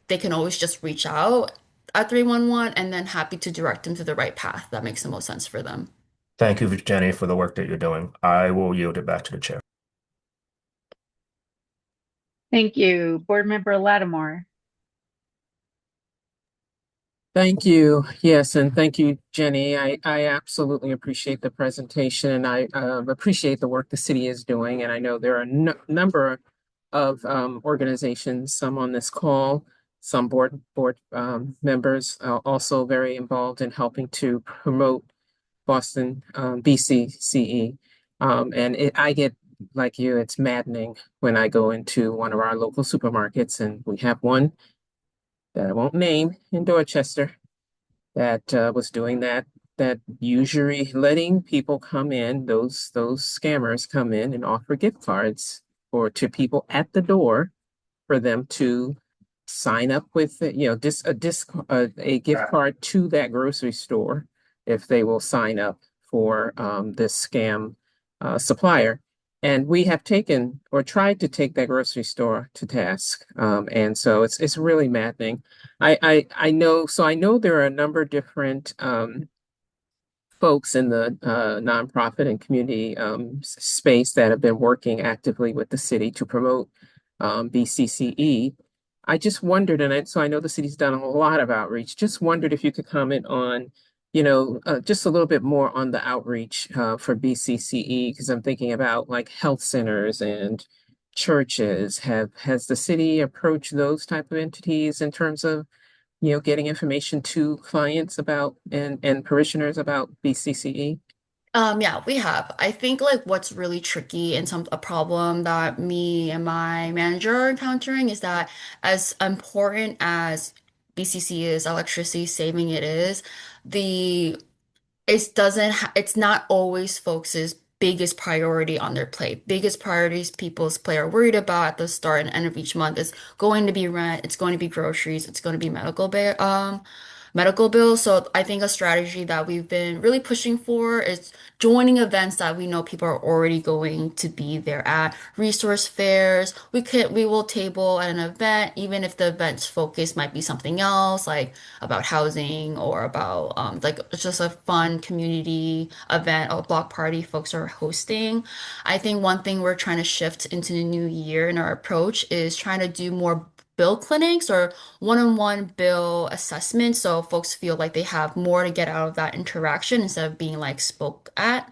they can always just reach out at 311 and then happy to direct them to the right path that makes the most sense for them. Thank you, Jenny, for the work that you're doing. I will yield it back to the chair. Thank you. Board Member Lattimore. Thank you. Yes, and thank you, Jenny. I absolutely appreciate the presentation, and I appreciate the work the city is doing. And I know there are a number of organizations, some on this call, some board members also very involved in helping to promote Boston BCCE. I get like you, it's maddening when I go into one of our local supermarkets, and we have one that I won't name in Dorchester that was doing that usury letting people come in, those scammers come in and offer gift cards or to people at the door for them to sign up with a gift card to that grocery store if they will sign up for this scam supplier. And we have taken or tried to take that grocery store to task. And so it's really maddening. I know, so I know there are a number of different folks in the nonprofit and community space that have been working actively with the city to promote BCCE. I just wondered, so I know the city's done a lot of outreach. Just wondered if you could comment on, just a little bit more on the outreach for BCCE, because I'm thinking about like health centers and churches. Has the city approached those type of entities in terms of getting information to clients about and parishioners about BCCE? Yeah, we have. I think like what's really tricky and a problem that me and my manager are encountering is that as important as BCC is, electricity saving it is, the it's not always folks' biggest priority on their plate. Biggest priorities people's plate are worried about at the start and end of each month is going to be rent, it's going to be groceries, it's going to be medical bills. So I think a strategy that we've been really pushing for is joining events that we know people are already going to be there at. Resource fairs. We will table at an event, even if the event's focus might be something else, like about housing or about like it's just a fun community event or block party folks are hosting. I think one thing we're trying to shift into the new year in our approach is trying to do more bill clinics or one-on-one bill assessments so folks feel like they have more to get out of that interaction instead of being like spoke at.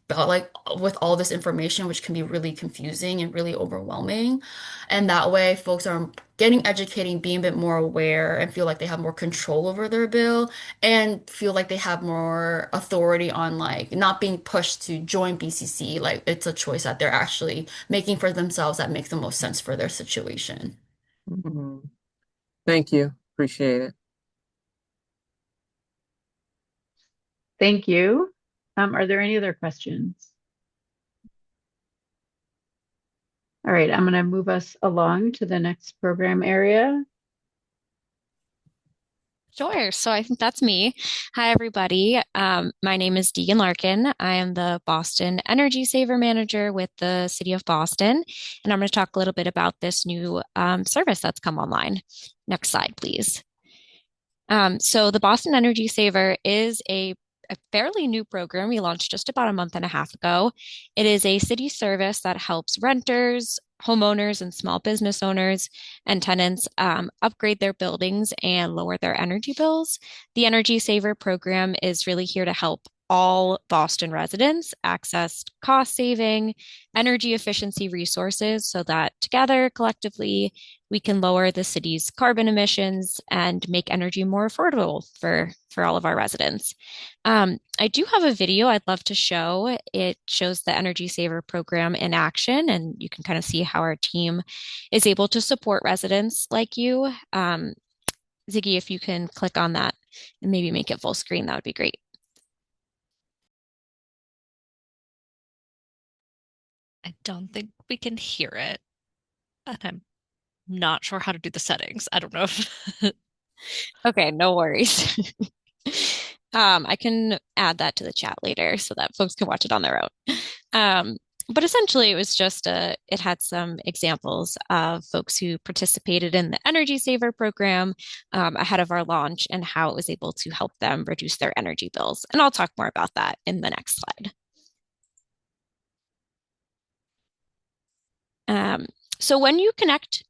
But like with all this information, which can be really confusing and really overwhelming. And that way, folks are getting educated, being a bit more aware, and feel like they have more control over their bill and feel like they have more authority on like not being pushed to join BCC. Like it's a choice that they're actually making for themselves that makes the most sense for their situation. Mhm. Thank you. Appreciate it. Thank you. Are there any other questions? All right, I'm going to move us along to the next program area. Sure. So I think that's me. Hi, everybody. My name is Deegan Larkin. I am the Boston Energy Saver Manager with the City of Boston. And I'm going to talk a little bit about this new service that's come online. Next slide, please. So the Boston Energy Saver is a a fairly new program we launched just about a month and a half ago. It is a city service that helps renters, homeowners, and small business owners and tenants upgrade their buildings and lower their energy bills. The Energy Saver program is really here to help all Boston residents access cost saving, energy efficiency resources so that together, collectively, we can lower the city's carbon emissions and make energy more affordable for all of our residents. I do have a video I'd love to show. It shows the Energy Saver program in action, and you can kind of see how our team is able to support residents like you. Ziggy, if you can click on that and maybe make it full screen, that would be great. I don't think we can hear it. And I'm not sure how to do the settings. I don't know if Okay, no worries. I can add that to the chat later so that folks can watch it on their own. But essentially, it was just it had some examples of folks who participated in the Energy Saver program ahead of our launch and how it was able to help them reduce their energy bills. And I'll talk more about that in the next slide. So when you connect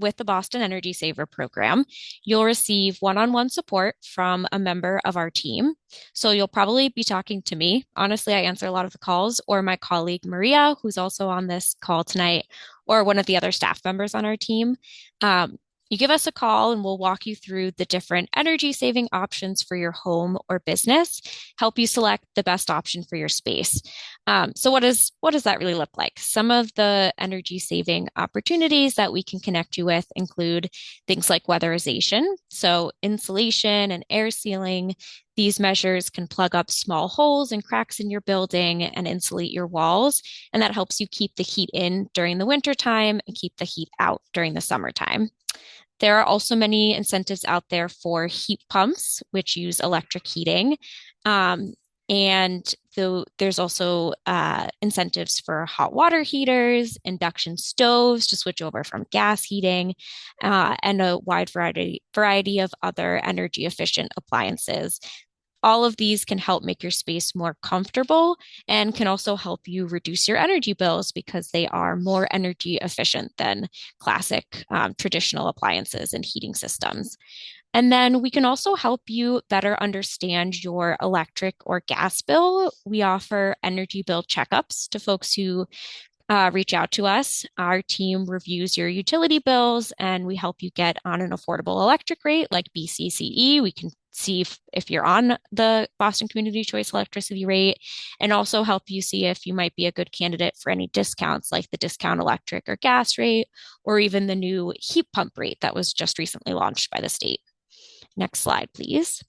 with the Boston Energy Saver program, you'll receive one-on-one support from a member of our team. So you'll probably be talking to me. Honestly, I answer a lot of the calls, or my colleague Maria, who's also on this call tonight, or one of the other staff members on our team. You give us a call and we'll walk you through the different energy saving options for your home or business, help you select the best option for your space. So what does that really look like? Some of the energy saving opportunities that we can connect you with include things like weatherization, so insulation and air sealing. These measures can plug up small holes and cracks in your building and insulate your walls, and that helps you keep the heat in during the winter time and keep the heat out during the summertime. There are also many incentives out there for heat pumps, which use electric heating. And there's also incentives for hot water heaters, induction stoves to switch over from gas heating, and a wide variety of other energy efficient appliances. All of these can help make your space more comfortable and can also help you reduce your energy bills because they are more energy efficient than classic traditional appliances and heating systems. And then we can also help you better understand your electric or gas bill. We offer energy bill checkups to folks who reach out to us. Our team reviews your utility bills and we help you get on an affordable electric rate like BCCE. We can see if you're on the Boston Community Choice electricity rate and also help you see if you might be a good candidate for any discounts like the discount electric or gas rate or even the new heat pump rate that was just recently launched by the state. Next slide, please.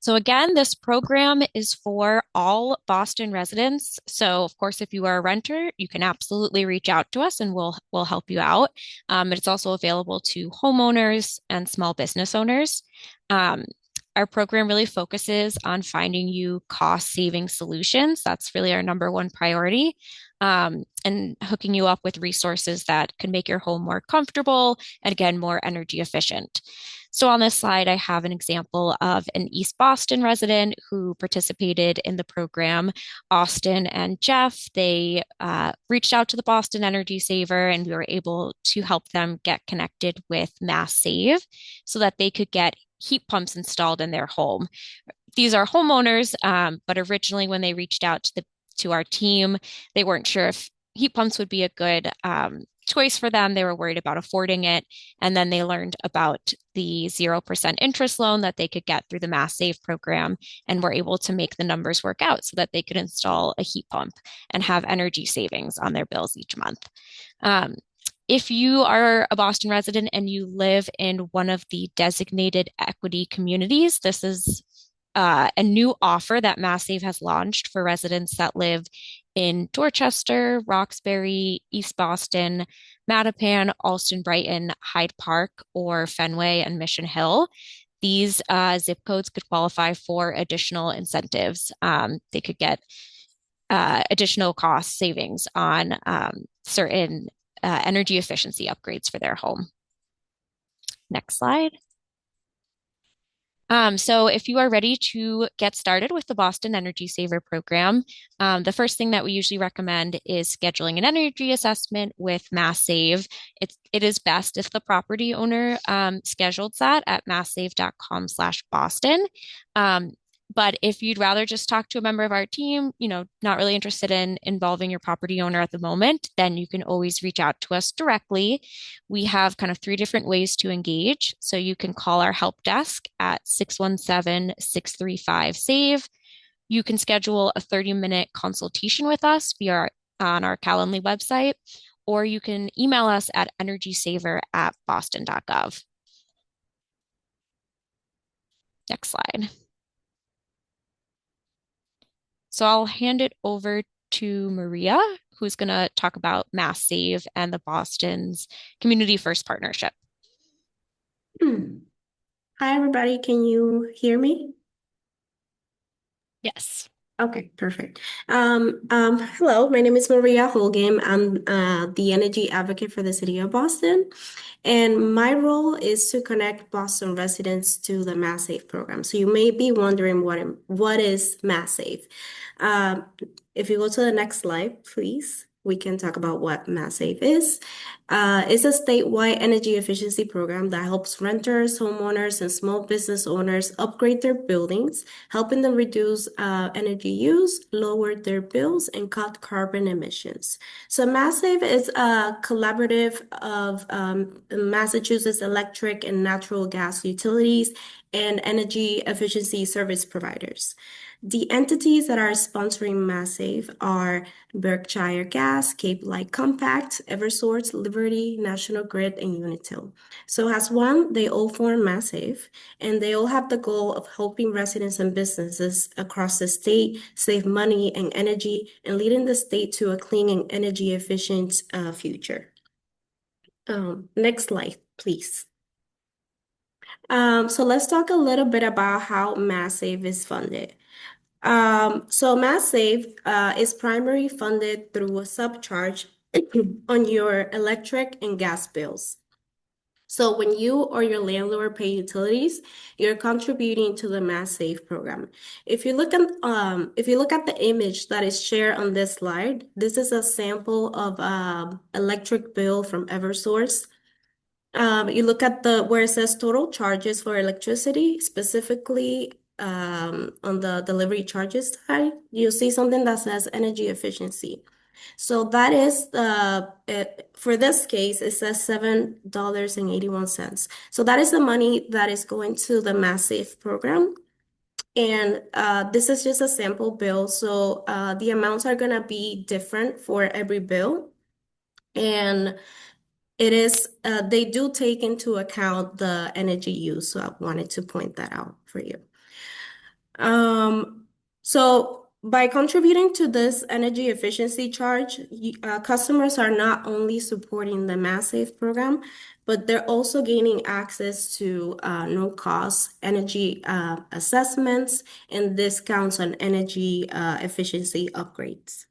So again, this program is for all Boston residents. So of course, if you are a renter, you can absolutely reach out to us and we'll help you out. It's also available to homeowners and small business owners. Our program really focuses on finding you cost-saving solutions. That's really our number one priority. And hooking you up with resources that can make your home more comfortable and again, more energy efficient. So on this slide, I have an example of an East Boston resident who participated in the program, Austin and Jeff. They reached out to the Boston Energy Saver and we were able to help them get connected with Mass Save so that they could get heat pumps installed in their home. These are homeowners, but originally when they reached out to our team, they weren't sure if heat pumps would be a good choice for them. They were worried about affording it. And then they learned about the 0% interest loan that they could get through the Mass Save program and were able to make the numbers work out so that they could install a heat pump and have energy savings on their bills each month. If you are a Boston resident and you live in one of the designated equity communities, this is a new offer that Mass Save has launched for residents that live in Dorchester, Roxbury, East Boston, Mattapan, Allston, Brighton, Hyde Park, or Fenway and Mission Hill. These zip codes could qualify for additional incentives. They could get additional cost savings on certain energy efficiency upgrades for their home. Next slide. So if you are ready to get started with the Boston Energy Saver program, the first thing that we usually recommend is scheduling an energy assessment with Mass Save. It is best if the property owner schedules that at masssave.com/Boston. But if you'd rather just talk to a member of our team, not really interested in involving your property owner at the moment, then you can always reach out to us directly. We have kind of three different ways to engage. So you can call our help desk at 617-635-SAVE. You can schedule a 30-minute consultation with us on our Calendly website, or you can email us at energysaver@boston.gov. Next slide. So I'll hand it over to Maria, who's going to talk about Mass Save and the Boston's Community First Partnership. Hi, everybody. Can you hear me? Yes. Okay, perfect. Hello, my name is Maria Holgame. I'm the energy advocate for the city of Boston, and my role is to connect Boston residents to the Mass Save program. So you may be wondering what is Mass Save. If you go to the next slide, please, we can talk about what Mass Save is. It's a statewide energy efficiency program that helps renters, homeowners, and small business owners upgrade their buildings, helping them reduce energy use, lower their bills, and cut carbon emissions. So Mass Save is a collaborative of Massachusetts electric and natural gas utilities and energy efficiency service providers. The entities that are sponsoring Mass Save are Berkshire Gas, Cape Light Compact, Eversource, Liberty, National Grid, and Unitil. So as one, they all form Mass Save, and they all have the goal of helping residents and businesses across the state save money and energy and leading the state to a clean and energy efficient future. Next slide, please. So let's talk a little bit about how Mass Save is funded. So Mass Save is primarily funded through a subcharge on your electric and gas bills. So when you or your landlord pay utilities, you're contributing to the Mass Save program. If you look at the image that is shared on this slide, this is a sample of electric bill from Eversource. You look at where it says total charges for electricity, specifically on the delivery charges side, you'll see something that says energy efficiency. So that is for this case, it says $7.81. So that is the money that is going to the Mass Save program. And this is just a sample bill. So the amounts are going to be different for every bill. And it is, they do take into account the energy use. So I wanted to point that out for you. So by contributing to this energy efficiency charge, customers are not only supporting the Mass Save program, but they're also gaining access to no-cost energy assessments and discounts on energy efficiency upgrades.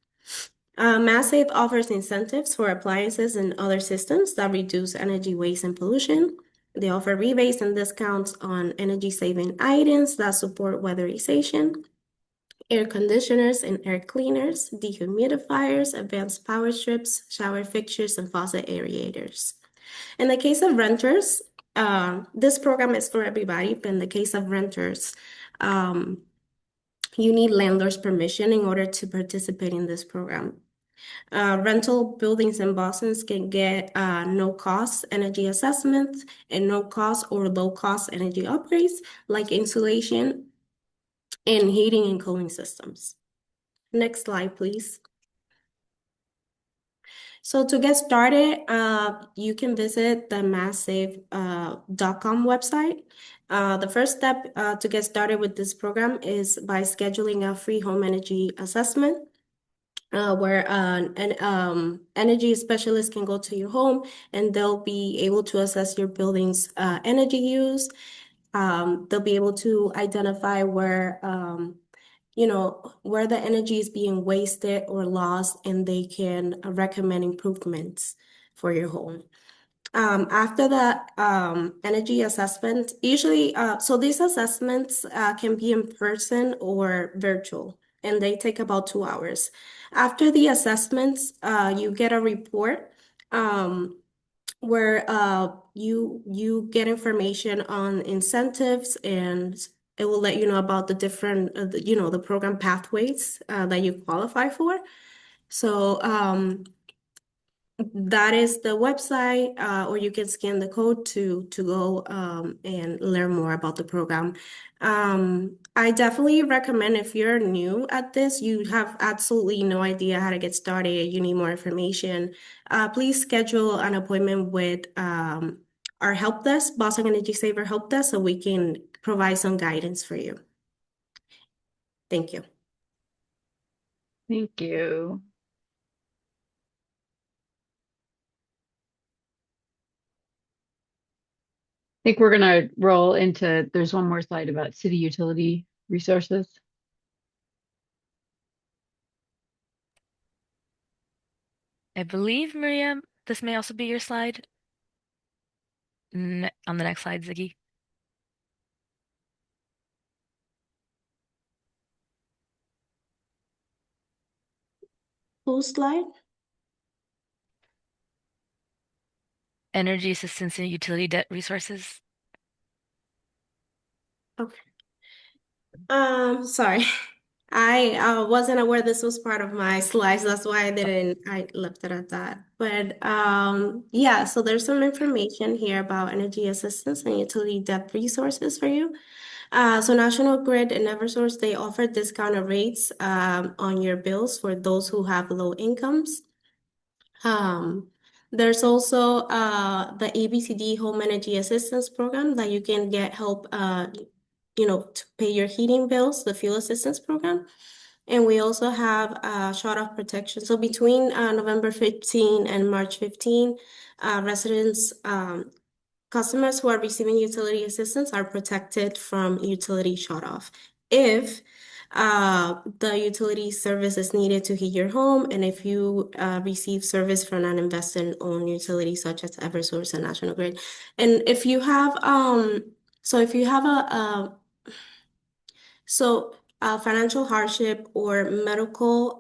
Mass Save offers incentives for appliances and other systems that reduce energy waste and pollution. They offer rebates and discounts on energy-saving items that support weatherization, air conditioners and air cleaners, dehumidifiers, advanced power strips, shower fixtures, and faucet aerators. In the case of renters, this program is for everybody, but in the case of renters, you need landlord's permission in order to participate in this program. Rental buildings in Boston can get no-cost energy assessments and no-cost or low-cost energy upgrades like insulation and heating and cooling systems. Next slide, please. So to get started, you can visit the masssave.com website. The first step to get started with this program is by scheduling a free home energy assessment. Where an energy specialist can go to your home and they'll be able to assess your building's energy use. They'll be able to identify where the energy is being wasted or lost, and they can recommend improvements for your home. After the energy assessment, usually, so these assessments can be in person or virtual, and they take about 2 hours. After the assessments, you get a report where you get information on incentives, and it will let you know about the different, the program pathways that you qualify for. So that is the website, or you can scan the code to go and learn more about the program. I definitely recommend, if you're new at this, you have absolutely no idea how to get started, you need more information, please schedule an appointment with our help desk, Boston Energy Saver help desk, so we can provide some guidance for you. Thank you. Thank you. I think we're going to roll into, there's one more slide about city utility resources. I believe, Maria, this may also be your slide. On the next slide, Ziggy. Full slide? Energy assistance and utility debt resources. Okay. Sorry. I wasn't aware this was part of my slides. That's why I left it at that. But yeah, so there's some information here about energy assistance and utility debt resources for you. So National Grid and Eversource, they offer discounted rates on your bills for those who have low incomes. There's also the ABCD Home Energy Assistance Program that you can get help to pay your heating bills, the fuel assistance program. And we also have shut-off protection. So between November 15 and March 15, residents, customers who are receiving utility assistance are protected from utility shut-off. If the utility service is needed to heat your home, and if you receive service from an investor-owned utility such as Eversource and National Grid. And if you have, financial hardship or medical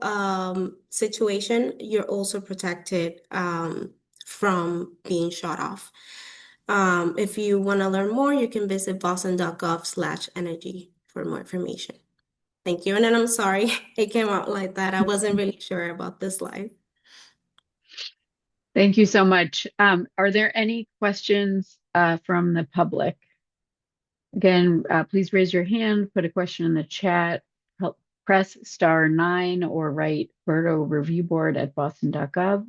situation, you're also protected from being shut off. If you want to learn more, you can visit boston.gov/energy for more information. Thank you. And then I'm sorry it came out like that. I wasn't really sure about this slide. Thank you so much. Are there any questions from the public? Again, please raise your hand, put a question in the chat, press *9 or write BERDO review board at boston.gov.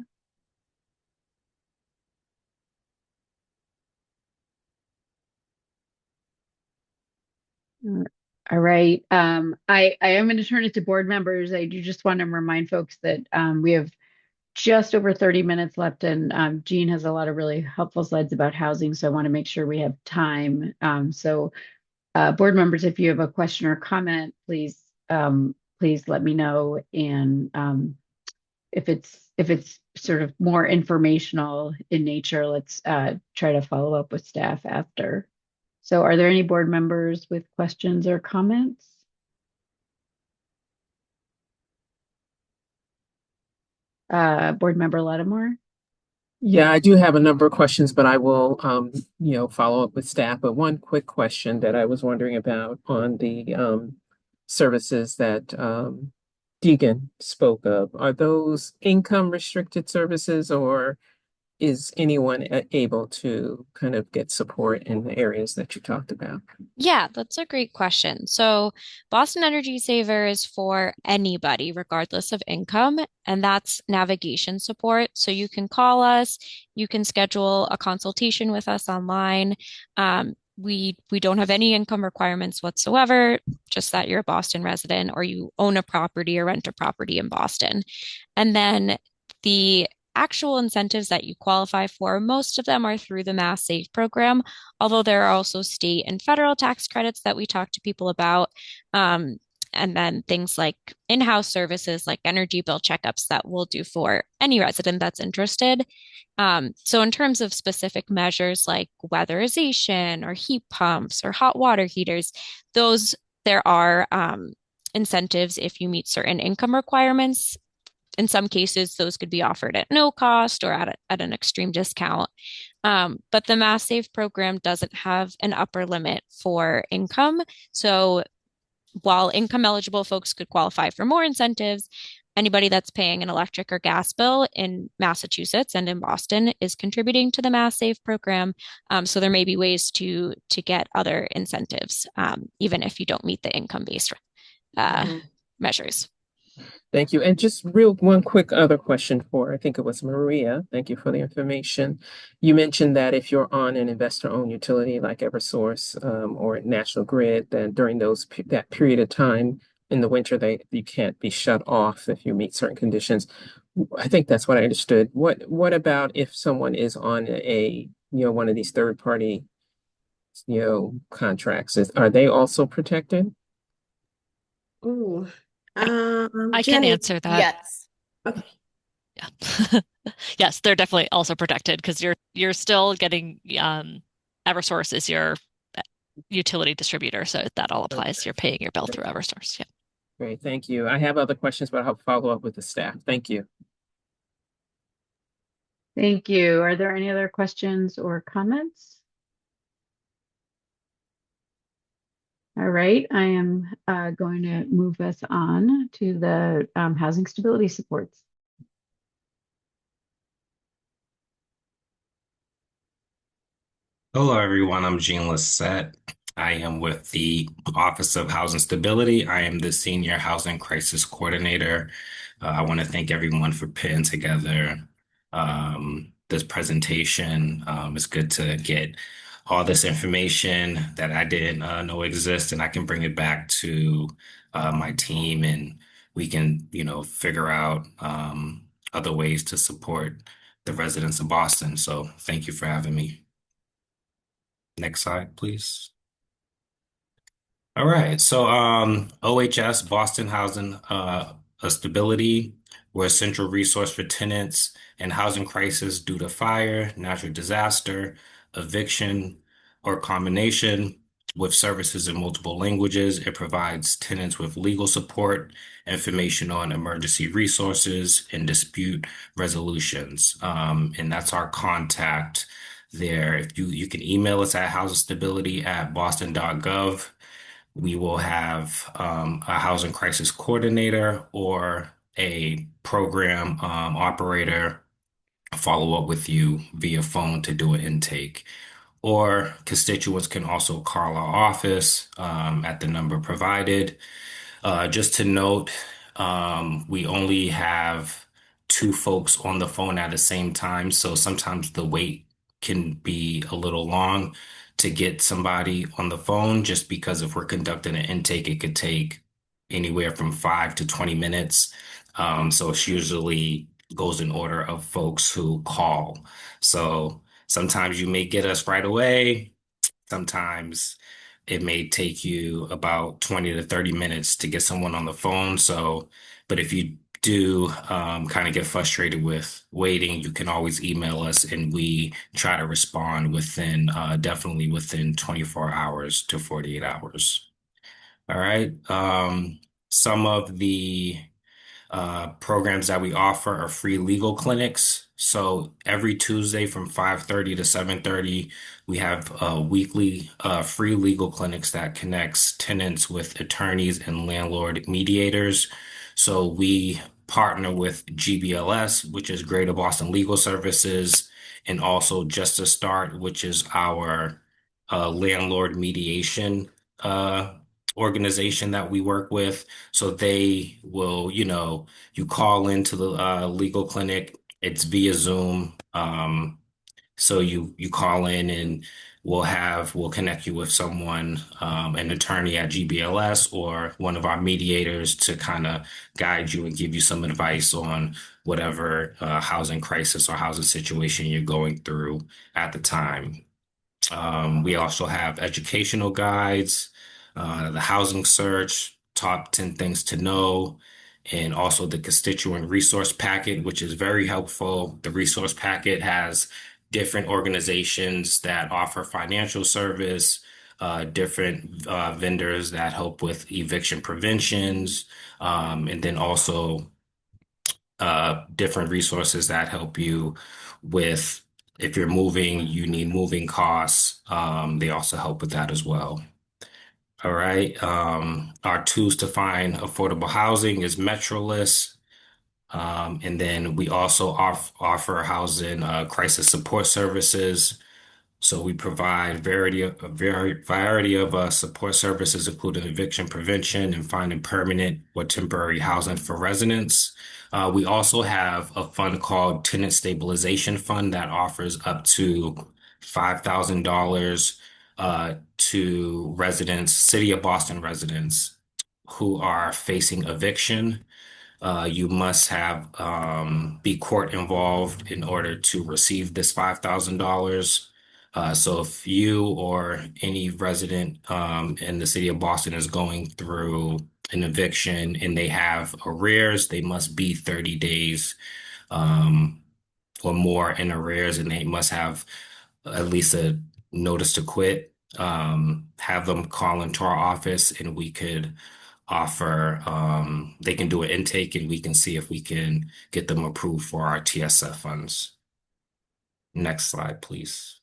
All right. I am going to turn it to board members. I do just want to remind folks that we have just over 30 minutes left, and Jean has a lot of really helpful slides about housing, so I want to make sure we have time. So board members, if you have a question or comment, please let me know. And if it's sort of more informational in nature, let's try to follow up with staff after. So are there any board members with questions or comments? Board member Lattimore? Yeah, I do have a number of questions, but I will, follow up with staff. But one quick question that I was wondering about on the services that Deegan spoke of. Are those income restricted services, or is anyone able to kind of get support in the areas that you talked about? Yeah, that's a great question. So, Boston Energy Saver is for anybody, regardless of income, and that's navigation support. So, you can call us, you can schedule a consultation with us online. We don't have any income requirements whatsoever, just that you're a Boston resident or you own a property or rent a property in Boston. And then the actual incentives that you qualify for, most of them are through the Mass Save program, although there are also state and federal tax credits that we talk to people about. And then things like in-house services like energy bill checkups that we'll do for any resident that's interested. So in terms of specific measures like weatherization or heat pumps or hot water heaters, those there are incentives if you meet certain income requirements. In some cases, those could be offered at no cost or at an extreme discount. But the Mass Save program doesn't have an upper limit for income. So while income eligible folks could qualify for more incentives, anybody that's paying an electric or gas bill in Massachusetts and in Boston is contributing to the Mass Save program. So there may be ways to get other incentives, even if you don't meet the income-based measures. Thank you. And just one quick other question for, I think it was Maria. Thank you for the information. You mentioned that if you're on an investor-owned utility like Eversource or National Grid, then during that period of time in the winter, you can't be shut off if you meet certain conditions. I think that's what I understood. What about if someone is on one of these third-party, contracts? Are they also protected? Ooh. I can Jenny. answer that. Yes. Okay. Yeah. Yes, they're definitely also protected because you're still getting Eversource is your utility distributor, so that all applies. Okay. You're paying your bill through Eversource. Yeah. Great, thank you. I have other questions, but I'll follow up with the staff. Thank you. Thank you. Are there any other questions or comments? All right, I am going to move us on to the housing stability supports. Hello, everyone. I'm Jean Lissette. I am with the Office of Housing Stability. I am the Senior Housing Crisis Coordinator. I want to thank everyone for putting together this presentation. It's good to get all this information that I didn't know exist, and I can bring it back to my team, and we can, figure out other ways to support the residents of Boston. So thank you for having me. Next slide, please. All right. So OHS, Boston Housing Stability, we're a central resource for tenants in housing crisis due to fire, natural disaster, eviction, or combination with services in multiple languages. It provides tenants with legal support, information on emergency resources, and dispute resolutions. And that's our contact there. If you can email us at housingstability@boston.gov. We will have a housing crisis coordinator or a program operator follow up with you via phone to do an intake. Or constituents can also call our office at the number provided. Just to note, we only have two folks on the phone at the same time, so sometimes the wait can be a little long to get somebody on the phone, just because if we're conducting an intake, it could take anywhere from 5 to 20 minutes. So it's usually goes in order of folks who call. So sometimes you may get us right away. Sometimes it may take you about 20 to 30 minutes to get someone on the phone. So, but if you do kind of get frustrated with waiting, you can always email us and we try to respond definitely within 24 hours to 48 hours. All right. Some of the programs that we offer are free legal clinics. So every Tuesday from 5:30 to 7:30, we have weekly free legal clinics that connects tenants with attorneys and landlord mediators. So we partner with GBLS, which is Greater Boston Legal Services, and also Just to Start, which is our landlord mediation organization that we work with. So they will, you call into the legal clinic, it's via Zoom. So you call in and we'll connect you with someone, an attorney at GBLS or one of our mediators to kind of guide you and give you some advice on whatever housing crisis or housing situation you're going through at the time. We also have educational guides, the housing search, top 10 things to know, and also the constituent resource packet, which is very helpful. The resource packet has different organizations that offer financial service, different vendors that help with eviction preventions, and then also different resources that help you with if you're moving, you need moving costs. They also help with that as well. All right. Our tools to find affordable housing is MetroList. And then we also offer housing crisis support services. So we provide variety of support services, including eviction prevention and finding permanent or temporary housing for residents. We also have a fund called Tenant Stabilization Fund that offers up to $5,000 to residents, City of Boston residents who are facing eviction. You must have be court involved in order to receive this $5,000. So if you or any resident in the city of Boston is going through an eviction and they have arrears, they must be 30 days or more in arrears, and they must have at least a notice to quit. Have them call into our office and we could offer, they can do an intake and we can see if we can get them approved for our TSF funds. Next slide, please.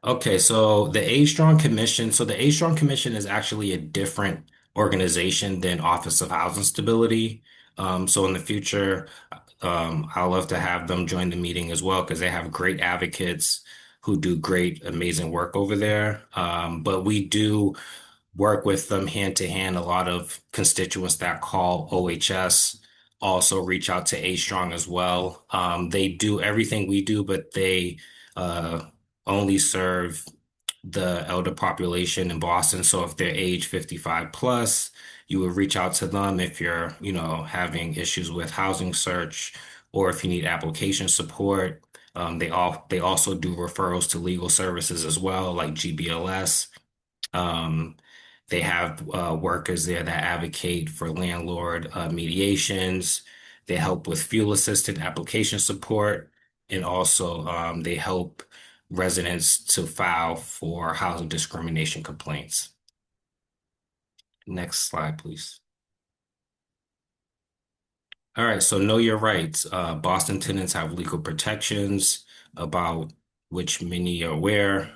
Okay, so the A Strong Commission. So the A Strong Commission is actually a different organization than Office of Housing Stability. So in the future, I'd love to have them join the meeting as well because they have great advocates who do great, amazing work over there. But we do work with them hand to hand. A lot of constituents that call OHS also reach out to A Strong as well. They do everything we do, but they uh, only serve the elder population in Boston. So if they're age 55 plus, you would reach out to them if you're, having issues with housing search or if you need application support. They also do referrals to legal services as well, like GBLS. Um, they have workers there that advocate for landlord mediations. They help with fuel assistant application support, and also they help residents to file for housing discrimination complaints. Next slide, please. All right, so know your rights. Boston tenants have legal protections about which many are aware.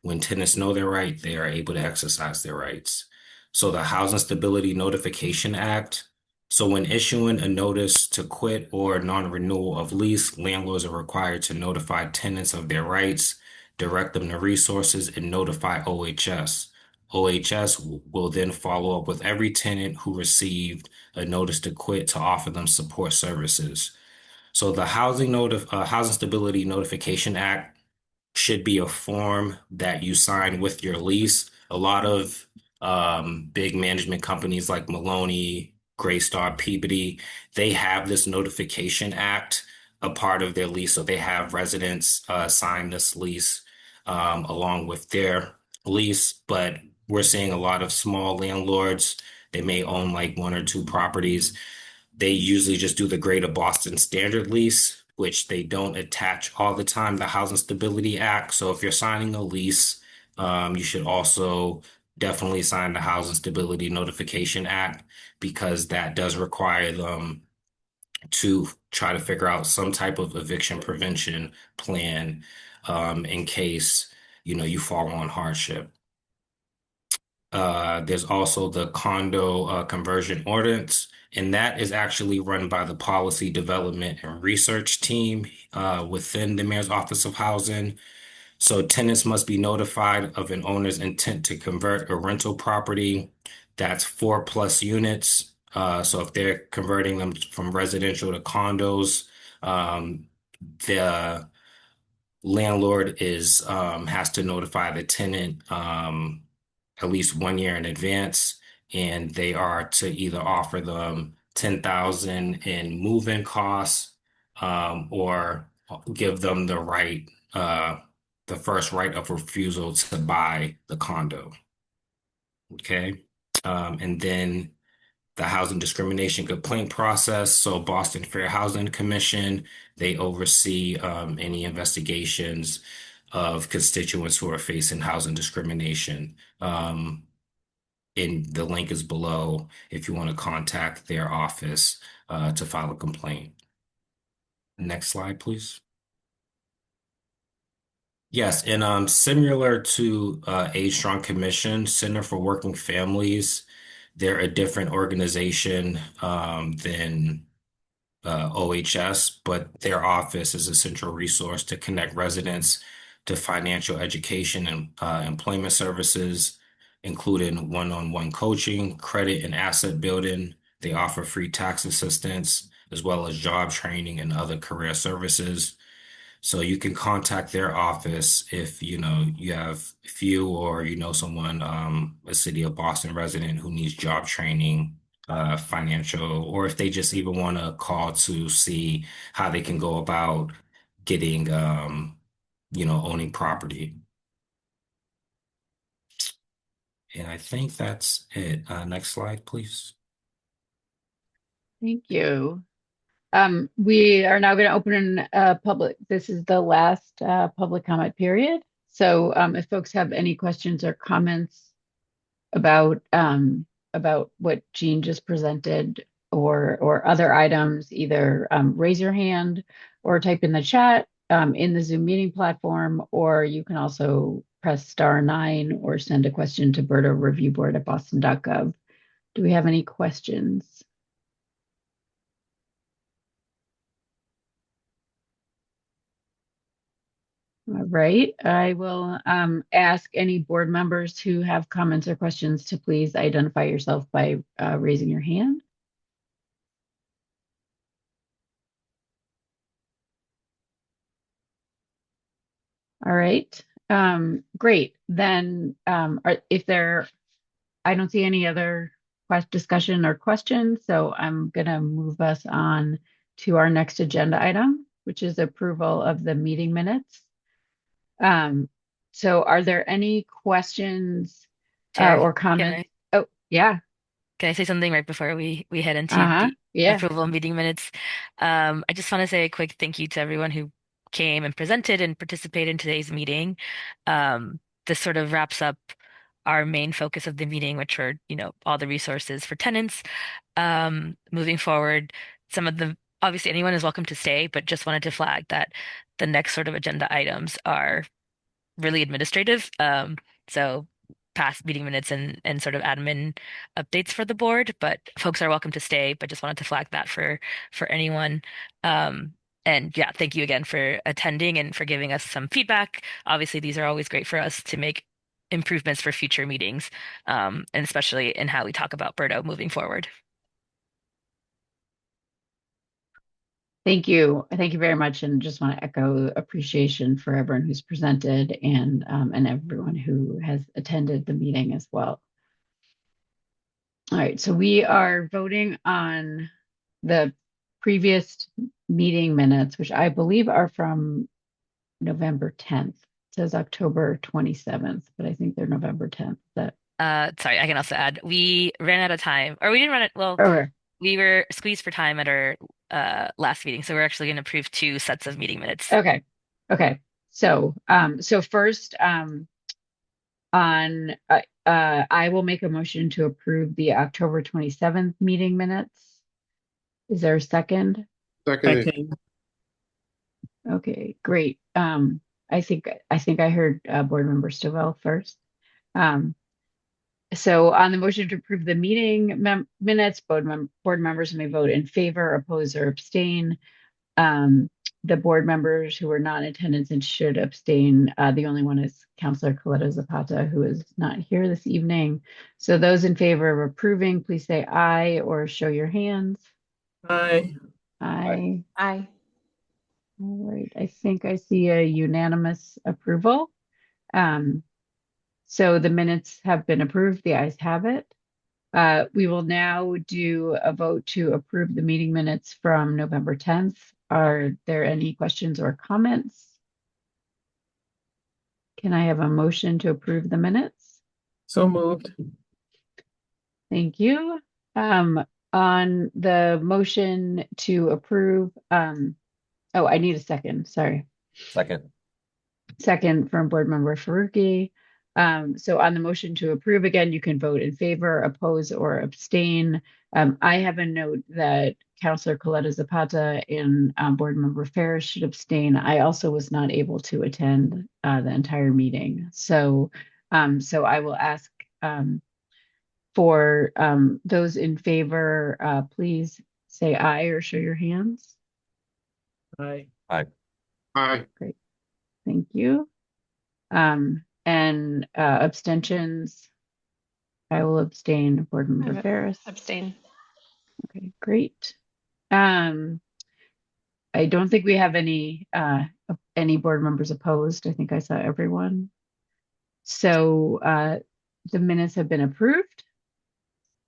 When tenants know their right, they are able to exercise their rights. So the Housing Stability Notification Act. So when issuing a notice to quit or non-renewal of lease, landlords are required to notify tenants of their rights, direct them to resources, and notify OHS. OHS will then follow up with every tenant who received a notice to quit to offer them support services. So the Housing Stability Notification Act should be a form that you sign with your lease. A lot of big management companies like Maloney, Greystar, Peabody, they have this notification act a part of their lease. So they have residents sign this lease along with their lease. But we're seeing a lot of small landlords. They may own like one or two properties. They usually just do the Greater Boston Standard lease, which they don't attach all the time the Housing Stability Act. So if you're signing a lease, you should also definitely sign the Housing Stability Notification Act because that does require them to try to figure out some type of eviction prevention plan in case you fall on hardship. There's also the condo conversion ordinance, and that is actually run by the policy development and research team within the Mayor's Office of Housing. So tenants must be notified of an owner's intent to convert a rental property that's 4+ units. So if they're converting them from residential to condos, the landlord has to notify the tenant at least 1 year in advance, and they are to either offer them $10,000 in move-in costs, or give them the first right of refusal to buy the condo. Okay. And then the housing discrimination complaint process. So Boston Fair Housing Commission, they oversee any investigations of constituents who are facing housing discrimination. And the link is below if you want to contact their office to file a complaint. Next slide, please. Yes, and similar to Age Strong Commission, Center for Working Families, they're a different organization than OHS, but their office is a central resource to connect residents to financial education and employment services, including one-on-one coaching, credit and asset building. They offer free tax assistance, as well as job training and other career services. So you can contact their office if you have or someone, a City of Boston resident who needs job training, financial, or if they just even want to call to see how they can go about getting, owning property. And I think that's it. Next slide, please. Thank you. We are now going to open this is the last public comment period. So if folks have any questions or comments about what Jean just presented or other items, either raise your hand or type in the chat in the Zoom meeting platform, or you can also press *9 or send a question to BERDO@boston.gov. Do we have any questions? All right, I will ask any board members who have comments or questions to please identify yourself by raising your hand. All right, great. Then I don't see any other discussion or questions, so I'm gonna move us on to our next agenda item, which is approval of the meeting minutes. So are there any questions Chair, or can comments? I Oh, yeah. can I say something right before we head into the Yeah. approval of meeting minutes? I just want to say a quick thank you to everyone who came and presented and participated in today's meeting. This sort of wraps up our main focus of the meeting, which are, all the resources for tenants. Moving forward, obviously anyone is welcome to stay, but just wanted to flag that the next sort of agenda items are really administrative. So past meeting minutes and sort of admin updates for the board, but folks are welcome to stay, but just wanted to flag that for anyone. And yeah, thank you again for attending and for giving us some feedback. Obviously, these are always great for us to make improvements for future meetings, and especially in how we talk about BERDO moving forward. Thank you. Thank you very much. And just want to echo appreciation for everyone who's presented and everyone who has attended the meeting as well. All right, so we are voting on the previous meeting minutes, which I believe are from November 10th. It says October 27th, but I think they're November 10th. Sorry, I can also add, we ran out of time, or we didn't run it, well, Okay. we were squeezed for time at our last meeting, so we're actually going to approve two sets of meeting minutes. Okay. So first, I will make a motion to approve the October 27th meeting minutes. Is there a second? Second. Okay, great. I think I heard Board Member Stovall first. So on the motion to approve the meeting minutes, board members may vote in favor, oppose, or abstain. The board members who are not in attendance and should abstain, the only one is Councilor Coletta Zapata, who is not here this evening. So those in favor of approving, please say aye or show your hands. Aye. Aye. Aye. All right, I think I see a unanimous approval. So the minutes have been approved, the ayes have it. We will now do a vote to approve the meeting minutes from November 10th. Are there any questions or comments? Can I have a motion to approve the minutes? So moved. Thank you. On the motion to approve, oh, I need a second. Sorry. Second from Board Member Faruqi. So on the motion to approve, again, you can vote in favor, oppose, or abstain. I have a note that Councilor Coletta Zapata and Board Member Ferris should abstain. I also was not able to attend the entire meeting. So I will ask for those in favor, please say aye or show your hands. Aye. Aye. Great. Thank you. And abstentions, I will abstain. Board Member Ferris. Abstain. Okay, great. I don't think we have any board members opposed. I think I saw everyone. So the minutes have been approved.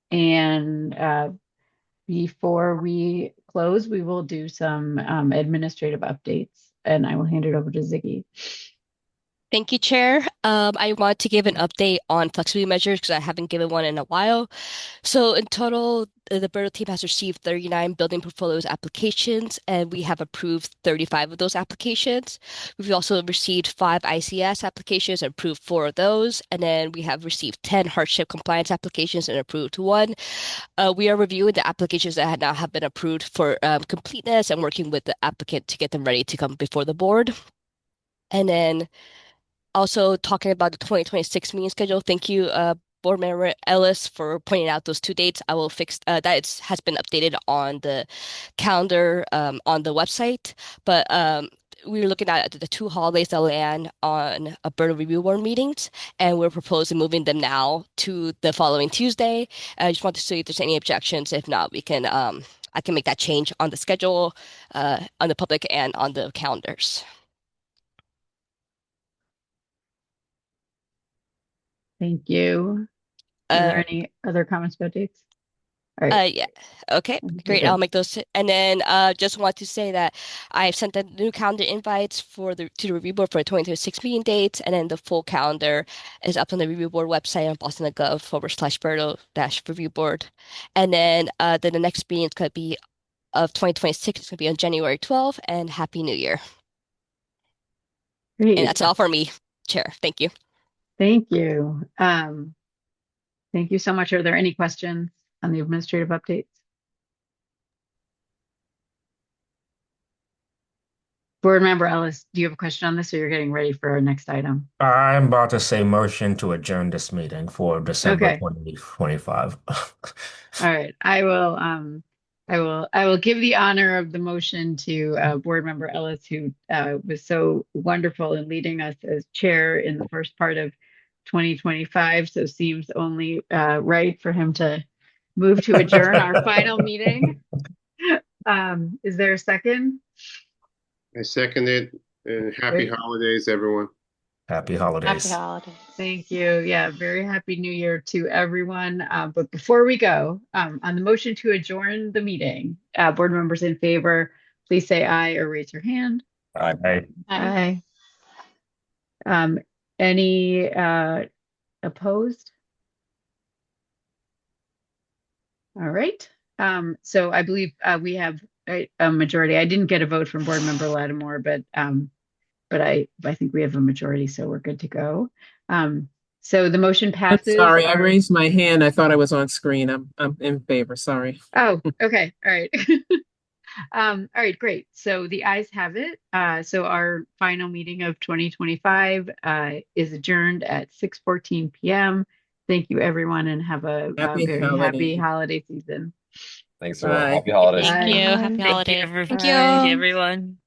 And before we close, we will do some administrative updates, and I will hand it over to Ziggy. Thank you, Chair. I want to give an update on flexibility measures because I haven't given one in a while. So in total, the BERDO team has received 39 building portfolios applications, and we have approved 35 of those applications. We've also received 5 ICS applications and approved 4 of those, and then we have received 10 hardship compliance applications and approved 1. We are reviewing the applications that now have been approved for completeness and working with the applicant to get them ready to come before the board. And then also talking about the 2026 meeting schedule, thank you, Board Member Ellis, for pointing out those 2 dates. I will fix that. Has been updated on the calendar on the website. But we're looking at the 2 holidays that land on a BERDO Review Board meetings, and we're proposing moving them now to the following Tuesday. I just want to see if there's any objections. If not, we can I can make that change on the schedule, on the public and on the calendars. Thank you. Are there any other comments about dates? All right. Yeah. Okay, great. I'll make those. And then just want to say that I've sent the new calendar invites to the review board for the 2026 meeting dates, and then the full calendar is up on the review board website on boston.gov/BERDO-review board. And then the next meeting is going to be of 2026. It's going to be on January 12th, and Happy New Year. Great. And that's all for me, Chair. Thank you. Thank you. Thank you so much. Are there any questions on the administrative updates? Board Member Ellis, do you have a question on this, or you're getting ready for our next item? I'm about to say motion to adjourn this meeting for December 2025. All right. I will give the honor of the motion to Board Member Ellis, who was so wonderful in leading us as chair in the first part of 2025. So seems only right for him to move to adjourn our final meeting. Is there a second? I second it. And happy holidays, everyone. Happy holidays. Happy holidays. Thank you. Yeah, very happy New Year to everyone. But before we go, on the motion to adjourn the meeting, board members in favor, please say aye or raise your hand. Aye. Aye. Any opposed? All right. So I believe we have a majority. I didn't get a vote from Board Member Lattimore, but I think we have a majority, so we're good to go. So the motion passes. I'm sorry, I raised my hand. I thought I was on screen. I'm in favor. Sorry. Oh, okay. All right. All right, great. So the ayes have it. So our final meeting of 2025 is adjourned at 6:14 p.m. Thank you, everyone, and have a very happy holiday season. Thanks a lot. Happy holidays. Thank you. Happy holidays. Thank you, Thank you. everyone.